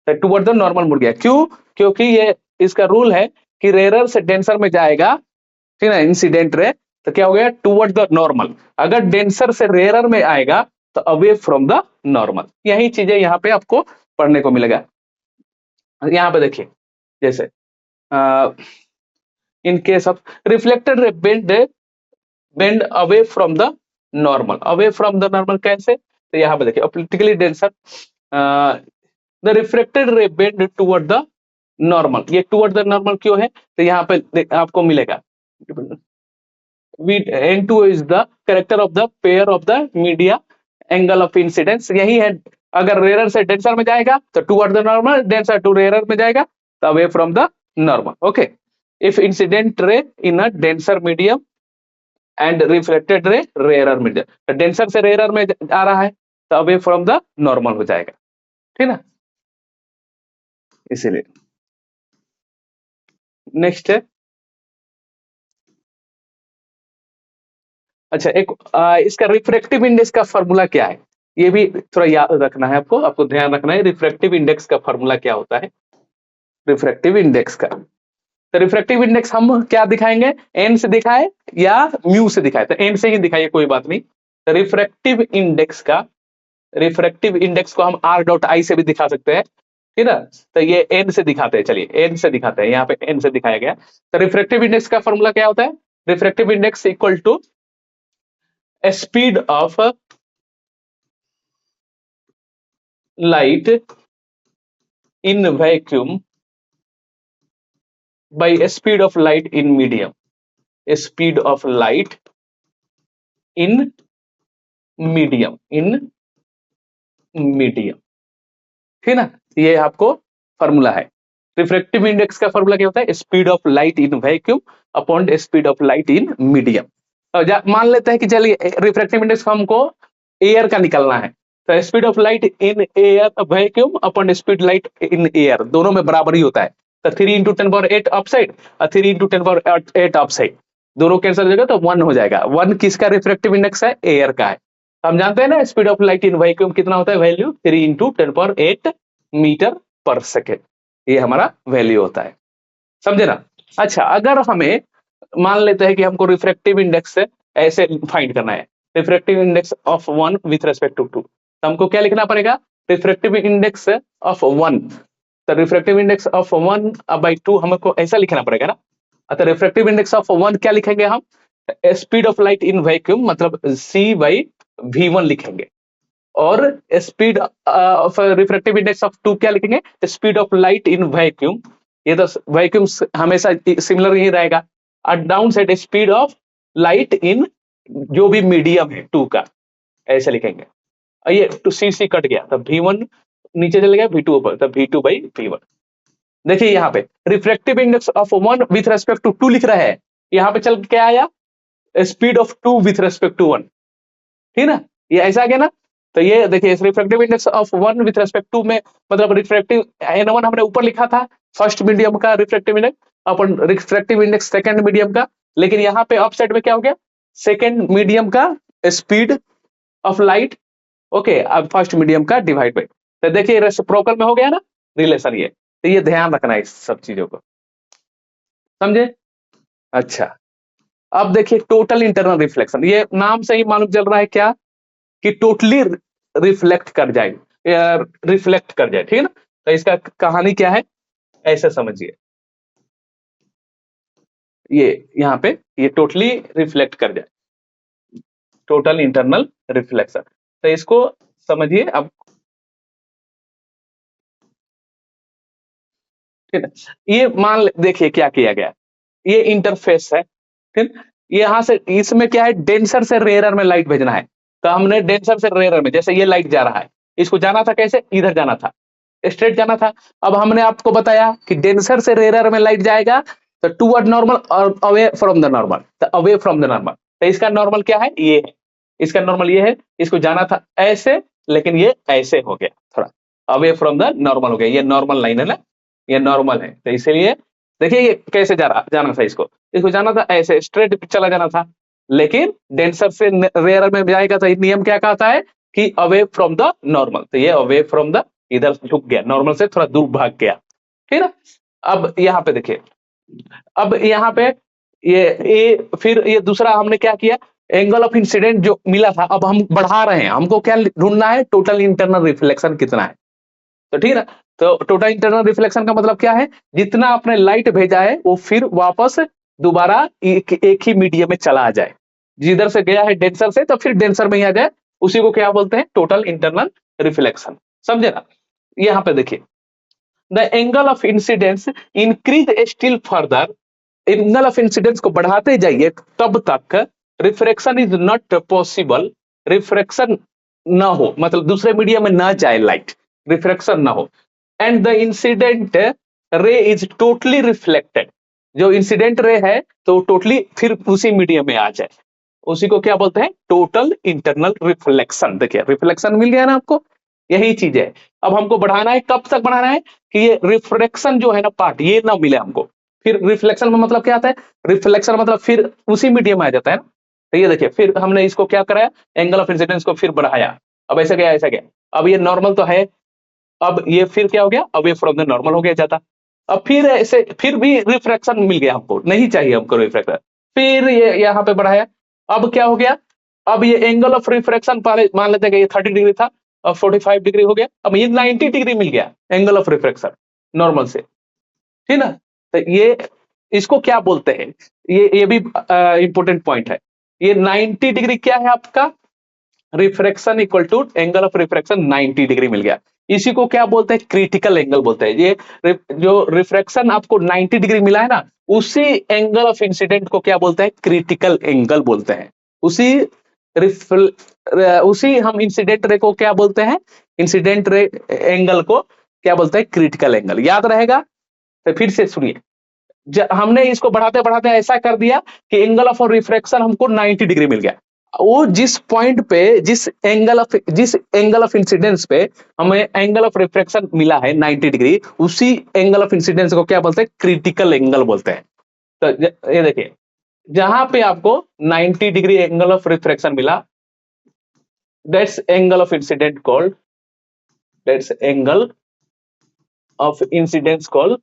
तो टूवर्ड द नॉर्मल मुड़ गया। क्यों, क्योंकि ये इसका रूल है कि रेयरर से डेंसर में जाएगा, ठीक ना, इंसिडेंट रे, तो क्या हो गया, टूवर्ड द नॉर्मल। अगर डेंसर से रेयरर में आएगा तो अवे फ्रॉम द नॉर्मल। यही चीजें यहाँ पे आपको पढ़ने को मिलेगा। यहाँ पे देखिए, जैसे in case of reflected ray bend away from the normal, away from the normal कैसे, तो यहाँ पे देखिए optically denser the reflected ray bend toward the normal, ये टुवर्ड द नॉर्मल क्यों है, तो यहाँ पे आपको मिलेगा N2 is the character of the pair of the media angle of incidence, यही है, अगर रेयर से डेंसर में जाएगा तो toward the normal, denser to rare में जाएगा तो away from the normal. Okay, if incident ray in a denser medium and reflected ray rare medium, तो डेंसर से रेयर में आ रहा है तो अवे फ्रॉम द नॉर्मल हो जाएगा, ठीक ना, इसीलिए। नेक्स्ट है, अच्छा एक इसका रिफ्रैक्टिव इंडेक्स का फॉर्मूला क्या है, ये भी थोड़ा याद रखना है आपको, आपको ध्यान रखना है रिफ्रैक्टिव इंडेक्स का फॉर्मूला क्या होता है। रिफ्रैक्टिव इंडेक्स का, तो रिफ्रैक्टिव इंडेक्स हम क्या दिखाएंगे, एन से दिखाए या म्यू से दिखाए, तो एन से ही दिखाइए कोई बात नहीं। तो रिफ्रैक्टिव इंडेक्स को हम आर डॉट आई से भी दिखा सकते हैं, ठीक है, तो ये एन से दिखाते हैं, चलिए एन से दिखाते हैं, यहाँ पे एन से दिखाया गया। तो रिफ्रैक्टिव इंडेक्स का फॉर्मूला क्या होता है, refractive index equal to speed of light in vacuum by speed of light in medium, speed of light in medium, ठीक ना, ये आपको फॉर्मूला है। रिफ्रैक्टिव इंडेक्स का फॉर्मूला क्या होता है, speed of light in vacuum upon speed of light in medium. मान लेते हैं कि चलिए रिफ्रैक्टिव इंडेक्स हमको एयर का निकलना है, तो speed of light in air vacuum upon speed light in air, दोनों में बराबर ही होता है, तो 3 × 10⁸ अपसाइड और 3 × 10⁸ अपसाइड, दोनों कैंसिल हो जाएगा तो 1 हो जाएगा। 1 किसका रिफ्रैक्टिव इंडेक्स है, एयर का है। हम जानते हैं ना speed of light in vacuum कितना होता है, वैल्यू 3 × 10⁸ मीटर पर सेकेंड, ये हमारा वैल्यू होता है, समझे ना। अच्छा, अगर हमें मान लेते हैं कि हमको रिफ्रैक्टिव इंडेक्स से ऐसे फाइंड करना है, refractive index of 1 with respect to 2, तो हमको क्या लिखना पड़ेगा, रिफ्रैक्टिव इंडेक्स ऑफ 1, तो रिफ्रैक्टिव इंडेक्स ऑफ 1/2 हमको ऐसा लिखना पड़ेगा ना। तो रिफ्रैक्टिव इंडेक्स ऑफ 1 क्या लिखेंगे हम, speed of light in vacuum मतलब C/V1 लिखेंगे, और speed of refractive index of 2 क्या लिखेंगे, speed of light in vacuum, ये तो वैक्यूम हमेशा सिमिलर ही रहेगा, और down side speed of light in जो भी मीडियम है 2 का, ऐसे लिखेंगे। ये टू सी कट गया, तब V1 नीचे चले गया, V2 ऊपर, तब V2/V1। देखिए यहाँ पे refractive index of 1 with respect to 2 लिख रहा है, यहाँ पे चल क्या आया, speed of 2 with respect to 1, ठीक ना, ये ऐसा आ गया ना। तो ये देखिए refractive index of 1 with respect to में मतलब रिफ्रैक्टिव N1 हमने ऊपर लिखा था फर्स्ट मीडियम का रिफ्रैक्टिव इंडेक्स अपन रिफ्रैक्टिव इंडेक्स सेकंड मीडियम का, लेकिन यहाँ पे ऑफ साइड में क्या हो गया, सेकंड मीडियम का स्पीड ऑफ लाइट, ओके, अब फर्स्ट मीडियम का डिवाइड बाय, तो देखिए रेसिप्रोकल में हो गया ना रिलेशन ये, तो ये ध्यान रखना है इस सब चीजों को, समझे। अच्छा, अब देखिए टोटल इंटरनल रिफ्लेक्शन, ये नाम से ही मालूम चल रहा है क्या कि टोटली रिफ्लेक्ट कर जाए, ठीक है ना। तो इसका कहानी क्या है ऐसे समझिए, ये यहाँ पे ये टोटली रिफ्लेक्ट कर जाए, टोटल इंटरनल रिफ्लेक्शन, तो इसको समझिए अब, ठीक है। ये मान देखिए क्या किया गया, ये इंटरफेस है, ठीक, यहाँ से इसमें क्या है, डेंसर से रेयरर में लाइट भेजना है, तो हमने डेंसर से रेयरर में, जैसे ये लाइट जा रहा है, इसको जाना था कैसे, इधर जाना था, स्ट्रेट जाना था। अब हमने आपको बताया कि डेंसर से रेयरर में लाइट जाएगा तो टुवर्ड नॉर्मल और अवे फ्रॉम द नॉर्मल, तो अवे फ्रॉम द नॉर्मल, तो इसका नॉर्मल क्या है, ये है, इसका नॉर्मल ये है, इसको जाना था ऐसे लेकिन ये ऐसे हो गया, थोड़ा अवे फ्रॉम द नॉर्मल हो गया, ये नॉर्मल लाइन है ना, ये नॉर्मल है, तो इसीलिए देखिए ये कैसे जाना था, इसको जाना था ऐसे स्ट्रेट चला जाना था, लेकिन डेंसर से रेयर में जाएगा तो नियम क्या कहता है कि अवे फ्रॉम द नॉर्मल, तो ये अवे फ्रॉम द इधर झुक गया, नॉर्मल से थोड़ा दूर भाग गया, ठीक है। अब यहाँ पे देखिए, अब यहाँ पे ये फिर ये दूसरा हमने क्या किया, एंगल ऑफ इंसिडेंट जो मिला था अब हम बढ़ा रहे हैं, हमको क्या ढूंढना है, टोटल इंटरनल रिफ्लेक्शन कितना है, तो ठीक है ना। तो टोटल इंटरनल रिफ्लेक्शन का मतलब क्या है, जितना आपने लाइट भेजा है वो फिर वापस दोबारा एक ही मीडियम में चला जाए, जिधर से गया है डेंसर से तो फिर डेंसर में ही आ जाए, उसी को क्या बोलते हैं, टोटल इंटरनल रिफ्लेक्शन। समझे ना? यहाँ पे देखिए, the angle of incidence increase still further, angle of incidence को बढ़ाते जाइए तब तक refraction is not possible, refraction ना हो, मतलब दूसरे मीडियम में ना जाए लाइट, रिफ्रैक्शन ना हो, and the incident ray is totally reflected, जो इंसिडेंट रे है तो टोटली फिर उसी मीडियम में आ जाए, उसी को क्या बोलते हैं, टोटल इंटरनल रिफ्लेक्शन। देखिए रिफ्लेक्शन मिल गया ना आपको, यही चीज है। अब हमको बढ़ाना है, कब तक बढ़ाना है कि ये रिफ्रैक्शन जो है ना पार्ट ये ना मिले हमको, फिर रिफ्लेक्शन में मतलब क्या आता है, रिफ्लेक्शन मतलब फिर उसी मीडियम में आ जाता है ना। तो ये देखिए फिर हमने इसको क्या कराया, एंगल ऑफ इंसिडेंस को फिर बढ़ाया, अब ऐसा गया ऐसा गया, अब ये नॉर्मल तो है, अब ये फिर क्या हो गया, अब ये फ्रॉम द नॉर्मल हो गया जाता, अब फिर ऐसे फिर भी रिफ्रैक्शन मिल गया हमको, नहीं चाहिए हमको रिफ्रैक्शन, फिर ये यहाँ पे बढ़ाया, अब क्या हो गया, अब ये एंगल ऑफ रिफ्रैक्शन पहले मान लेते हैं कि ये 30 डिग्री था, अब 45 डिग्री हो गया, अब ये 90 डिग्री मिल गया एंगल ऑफ रिफ्रैक्शन नॉर्मल से, ठीक ना। तो ये इसको क्या बोलते हैं, ये भी इंपॉर्टेंट पॉइंट है, ये 90 डिग्री क्या है आपका, refraction equal to angle of refraction 90 degree मिल गया, इसी को क्या बोलते हैं, क्रिटिकल एंगल बोलते हैं। ये जो रिफ्रैक्शन आपको 90 डिग्री मिला है ना, उसी एंगल ऑफ इंसिडेंट को क्या बोलते हैं, क्रिटिकल एंगल बोलते हैं, उसी उसी हम इंसिडेंट रे को क्या बोलते हैं, इंसिडेंट रे एंगल को क्या बोलते हैं, क्रिटिकल एंगल। याद रहेगा? तो फिर से सुनिए, हमने इसको बढ़ाते बढ़ाते ऐसा कर दिया कि एंगल ऑफ रिफ्रैक्शन हमको 90 डिग्री मिल गया, वो जिस पॉइंट पे जिस एंगल ऑफ इंसिडेंस पे हमें एंगल ऑफ रिफ्रैक्शन मिला है 90 डिग्री, उसी एंगल ऑफ इंसिडेंस को क्या बोलते हैं, क्रिटिकल एंगल बोलते हैं। तो ये देखिए, जहां पे आपको 90 डिग्री एंगल ऑफ रिफ्रैक्शन मिला, that's angle of incident called, that's angle of incidence called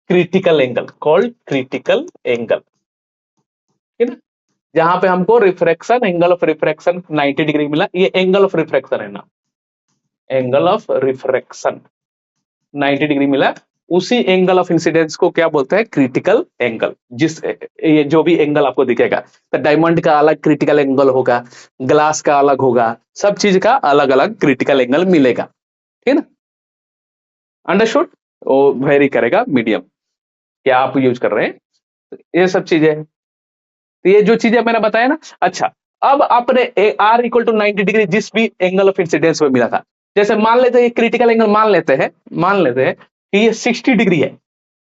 critical angle, called critical angle, ठीक है ना। जहां पे हमको refraction, angle of refraction 90 degree मिला, ये एंगल ऑफ रिफ्रैक्शन है ना, एंगल ऑफ रिफ्रैक्शन 90 डिग्री मिला, उसी एंगल ऑफ इंसिडेंस को क्या बोलते हैं, क्रिटिकल एंगल। जिस ये जो भी एंगल आपको दिखेगा, तो डायमंड का अलग क्रिटिकल एंगल होगा, ग्लास का अलग होगा, सब चीज का अलग अलग क्रिटिकल एंगल मिलेगा, ठीक है ना। अंडरस्टूड? वो वेरी करेगा मीडियम क्या आप यूज कर रहे हैं, ये सब चीजें, तो ये जो चीजें मैंने बताया ना। अच्छा, अब आपने आर इक्वल टू 90 डिग्री जिस भी एंगल ऑफ इंसिडेंस में मिला था, जैसे मान लेते हैं क्रिटिकल एंगल, मान लेते हैं कि ये 60 डिग्री है,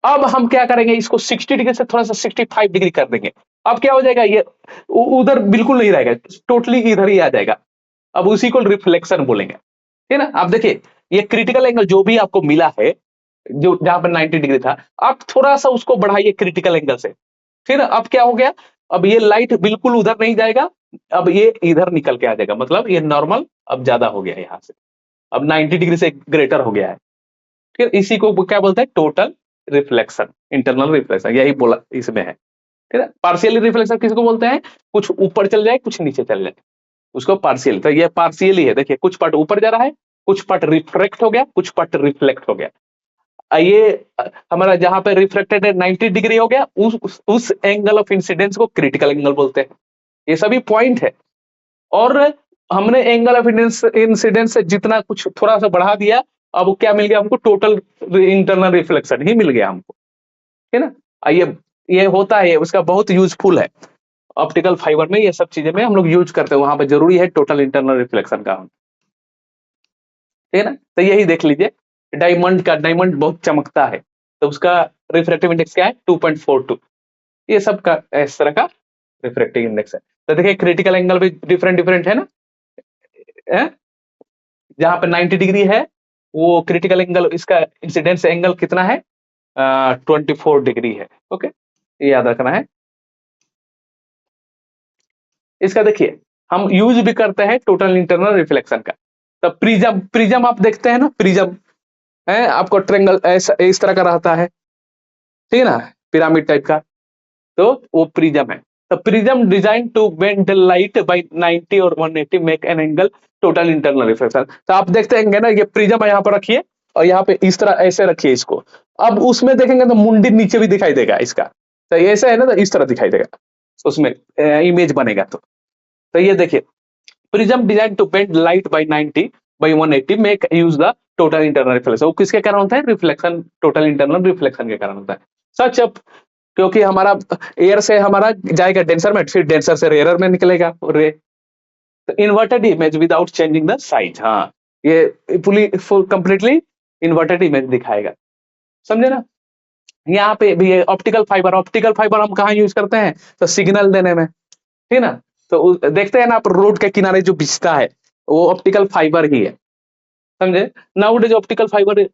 अब हम क्या करेंगे, इसको 60 डिग्री से थोड़ा सा 65 डिग्री कर देंगे, अब क्या हो जाएगा, ये उधर बिल्कुल नहीं रहेगा, टोटली इधर ही आ जाएगा, अब उसी को रिफ्लेक्शन बोलेंगे, ठीक है ना। आप देखिए ये क्रिटिकल एंगल जो भी आपको मिला है, जो जहां पर 90 डिग्री था, आप थोड़ा सा उसको बढ़ाइए क्रिटिकल एंगल से, फिर अब क्या हो गया, अब ये लाइट बिल्कुल उधर नहीं जाएगा, अब ये इधर निकल के आ जाएगा, मतलब ये नॉर्मल अब ज्यादा हो गया है, यहाँ से अब 90 डिग्री से ग्रेटर हो गया है, ठीक है। इसी को क्या बोलते हैं, टोटल रिफ्लेक्शन, इंटरनल रिफ्लेक्शन, यही बोला इसमें है, ठीक है। पार्शियल रिफ्लेक्शन किसको बोलते हैं, कुछ ऊपर चल जाए कुछ नीचे चल जाए, उसको पार्शियल, तो ये पार्शियल ही है। देखिए कुछ पार्ट ऊपर जा रहा है, कुछ पार्ट रिफ्रेक्ट हो गया, कुछ पार्ट रिफ्लेक्ट हो गया, ये हमारा जहां पे रिफ्लेक्टेड है 90 डिग्री हो गया, उस एंगल ऑफ इंसिडेंस को क्रिटिकल एंगल बोलते हैं। ये सभी पॉइंट है, और हमने एंगल ऑफ इंसिडेंस से जितना कुछ थोड़ा सा बढ़ा दिया, अब क्या मिल गया हमको, टोटल इंटरनल रिफ्लेक्शन ही मिल गया हमको, ठीक है ना। ये होता है, उसका बहुत यूजफुल है, ऑप्टिकल फाइबर में ये सब चीजें में हम लोग यूज करते हैं, वहां पे जरूरी है टोटल इंटरनल रिफ्लेक्शन का, ठीक है ना। तो यही देख लीजिए, डायमंड बहुत चमकता है, तो उसका रिफ्रैक्टिव इंडेक्स क्या है, 2.42, ये सब का इस तरह का रिफ्रैक्टिव इंडेक्स है। तो देखिए क्रिटिकल एंगल भी डिफरेंट डिफरेंट है ना, जहां पे 90 डिग्री है, वो क्रिटिकल एंगल, इसका इंसिडेंस एंगल कितना है, 24 डिग्री है, ओके, ये याद रखना है। इसका देखिए हम यूज भी करते हैं टोटल इंटरनल रिफ्लेक्शन का, तो प्रिज्म आप देखते हैं ना, प्रिज्म है आपको ट्रेंगल ऐसा इस तरह का रहता है, ठीक है ना, पिरामिड टाइप का, तो वो प्रिज्म है। The prism designed to bend the light by 90 और 180 make an angle total internal reflection। तो आप देखते हैं ना, ये प्रिज्म यहाँ पर रखिए और यहाँ पे इस तरह ऐसे रखिए इसको। अब उसमें देखेंगे तो मुंडी नीचे भी दिखाई देगा इसका, तो ऐसा है ना, तो इस तरह दिखाई देगा उसमें इमेज बनेगा। तो ये देखिए, prism design to bend light by 90 by 180 make use the total internal reflection. वो किसके कारण होता है? रिफ्लेक्शन, टोटल इंटरनल रिफ्लेक्शन के कारण होता है। सच अप, क्योंकि हमारा एयर से हमारा जाएगा डेंसर में, फिर डेंसर से रेयरर में निकलेगा रे। तो inverted image without changing the size. हाँ, ये फुली कंप्लीटली इन्वर्टेड इमेज दिखाएगा, समझे ना। यहाँ पे भी ऑप्टिकल फाइबर, ऑप्टिकल फाइबर हम कहाँ यूज करते हैं? तो सिग्नल देने में, ठीक ना। तो देखते हैं ना आप, रोड के किनारे जो बिछता है वो ऑप्टिकल फाइबर ही है, समझे। Nowadays optical fibre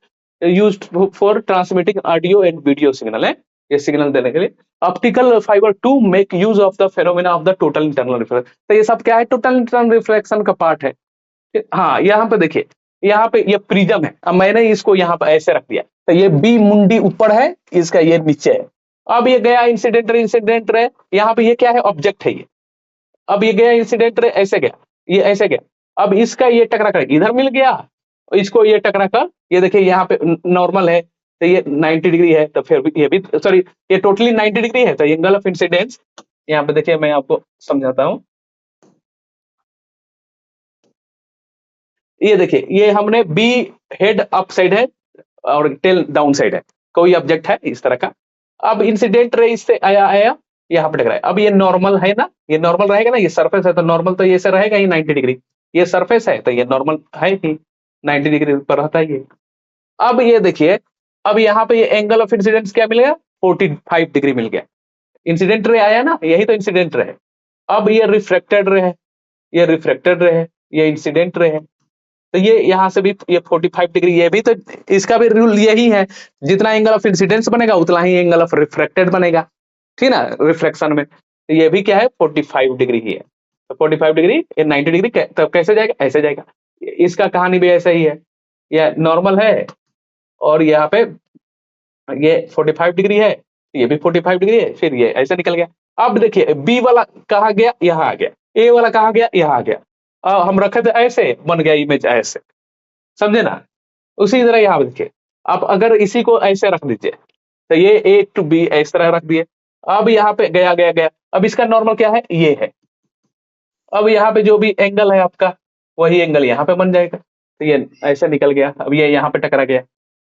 used for transmitting audio and video signal है, ये सिग्नल देने के लिए। Optical fibre to make use of the phenomena of the total internal reflection. तो ये सब क्या है? टोटल इंटरनल रिफ्लेक्शन का पार्ट है। हाँ, यहाँ पे देखिए, यहाँ पे ये प्रिज्म है, अब मैंने इसको यहाँ पे ऐसे रख दिया, तो ये बी मुंडी ऊपर है, इसका ये नीचे है। अब ये गया इंसिडेंट रे, इंसिडेंट रे, यहाँ पे ये क्या है? ऑब्जेक्ट है ये। अब ये गया इंसिडेंट रे, ऐसे गया, ये ऐसे गया। अब इसका ये टकरा कर इधर मिल गया, इसको ये टकरा कर, ये देखिए यहाँ पे नॉर्मल है, तो ये 90 डिग्री है, तो फिर ये भी, सॉरी, ये टोटली 90 डिग्री है। तो एंगल ऑफ इंसिडेंस यहाँ पे देखिए, मैं आपको समझाता हूँ। ये देखिए, ये हमने बी हेड अप साइड है और टेल डाउन साइड है, कोई ऑब्जेक्ट है इस तरह का। अब इंसिडेंट रे इससे आया आया यहाँ पे टकरा है। अब ये नॉर्मल है ना, ये नॉर्मल रहेगा ना, ये सरफेस है तो नॉर्मल तो ये से रहेगा ही 90 डिग्री। ये सरफेस है तो ये नॉर्मल है ही, 90 डिग्री पर रहता है ये। अब ये देखिए, अब यहाँ पे ये एंगल ऑफ इंसिडेंस क्या मिल गया? 45 डिग्री मिल गया। इंसिडेंट रे आया ना, यही तो इंसिडेंट रे है। अब ये रिफ्लेक्टेड रे है, ये रिफ्लेक्टेड रे है, ये इंसिडेंट रे है। तो ये यहाँ से भी ये 45 डिग्री, ये भी तो, इसका भी रूल यही है, जितना एंगल ऑफ इंसिडेंस बनेगा उतना ही एंगल ऑफ रिफ्लेक्टेड बनेगा, ठीक ना, रिफ्लेक्शन में। तो ये भी क्या है? 45 डिग्री ही है। तो 45 डिग्री, ये 90 डिग्री, तब कैसे जाएगा? ऐसे जाएगा। इसका कहानी भी ऐसा ही है, ये नॉर्मल है और यहाँ पे ये 45 डिग्री है, ये भी 45 डिग्री है, फिर ये ऐसे निकल गया। अब देखिए, बी वाला कहाँ गया? यहाँ आ गया। ए वाला कहाँ गया? यहाँ आ गया। हम रखे थे ऐसे, बन गया इमेज ऐसे, समझे ना। उसी तरह यहाँ देखिए, आप अगर इसी को ऐसे रख दीजिए, तो ये ए टू बी इस तरह रख दिए। अब यहाँ पे गया गया गया, अब इसका नॉर्मल क्या है? ये है। अब यहाँ पे जो भी एंगल है आपका, वही एंगल यहाँ पे बन जाएगा। तो ये ऐसे निकल गया, अब ये यहाँ पे टकरा गया।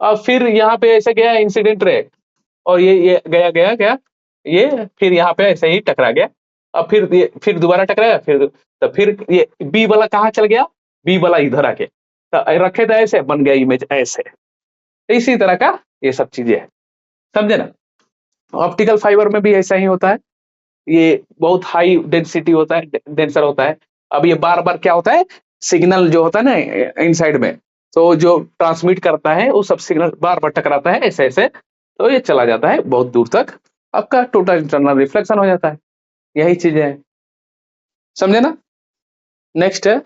अब फिर यहाँ पे ऐसे गया इंसिडेंट रे, और ये गया गया गया, ये फिर यहाँ पे ऐसे ही टकरा गया। अब फिर ये फिर दोबारा टकराया, फिर तो फिर ये बी वाला कहाँ चल गया? बी वाला इधर आके, तो रखे थे ऐसे, बन गया इमेज ऐसे। इसी तरह का ये सब चीजें है, समझे ना। ऑप्टिकल फाइबर में भी ऐसा ही होता है, ये बहुत हाई डेंसिटी होता है, डेंसर होता है। अब ये बार बार क्या होता है? सिग्नल जो होता है ना इनसाइड में, तो जो ट्रांसमिट करता है वो सब सिग्नल बार बार टकराता है ऐसे ऐसे, तो ये चला जाता है बहुत दूर तक, आपका टोटल इंटरनल रिफ्लेक्शन हो जाता है। यही चीजें है, समझे ना। नेक्स्ट है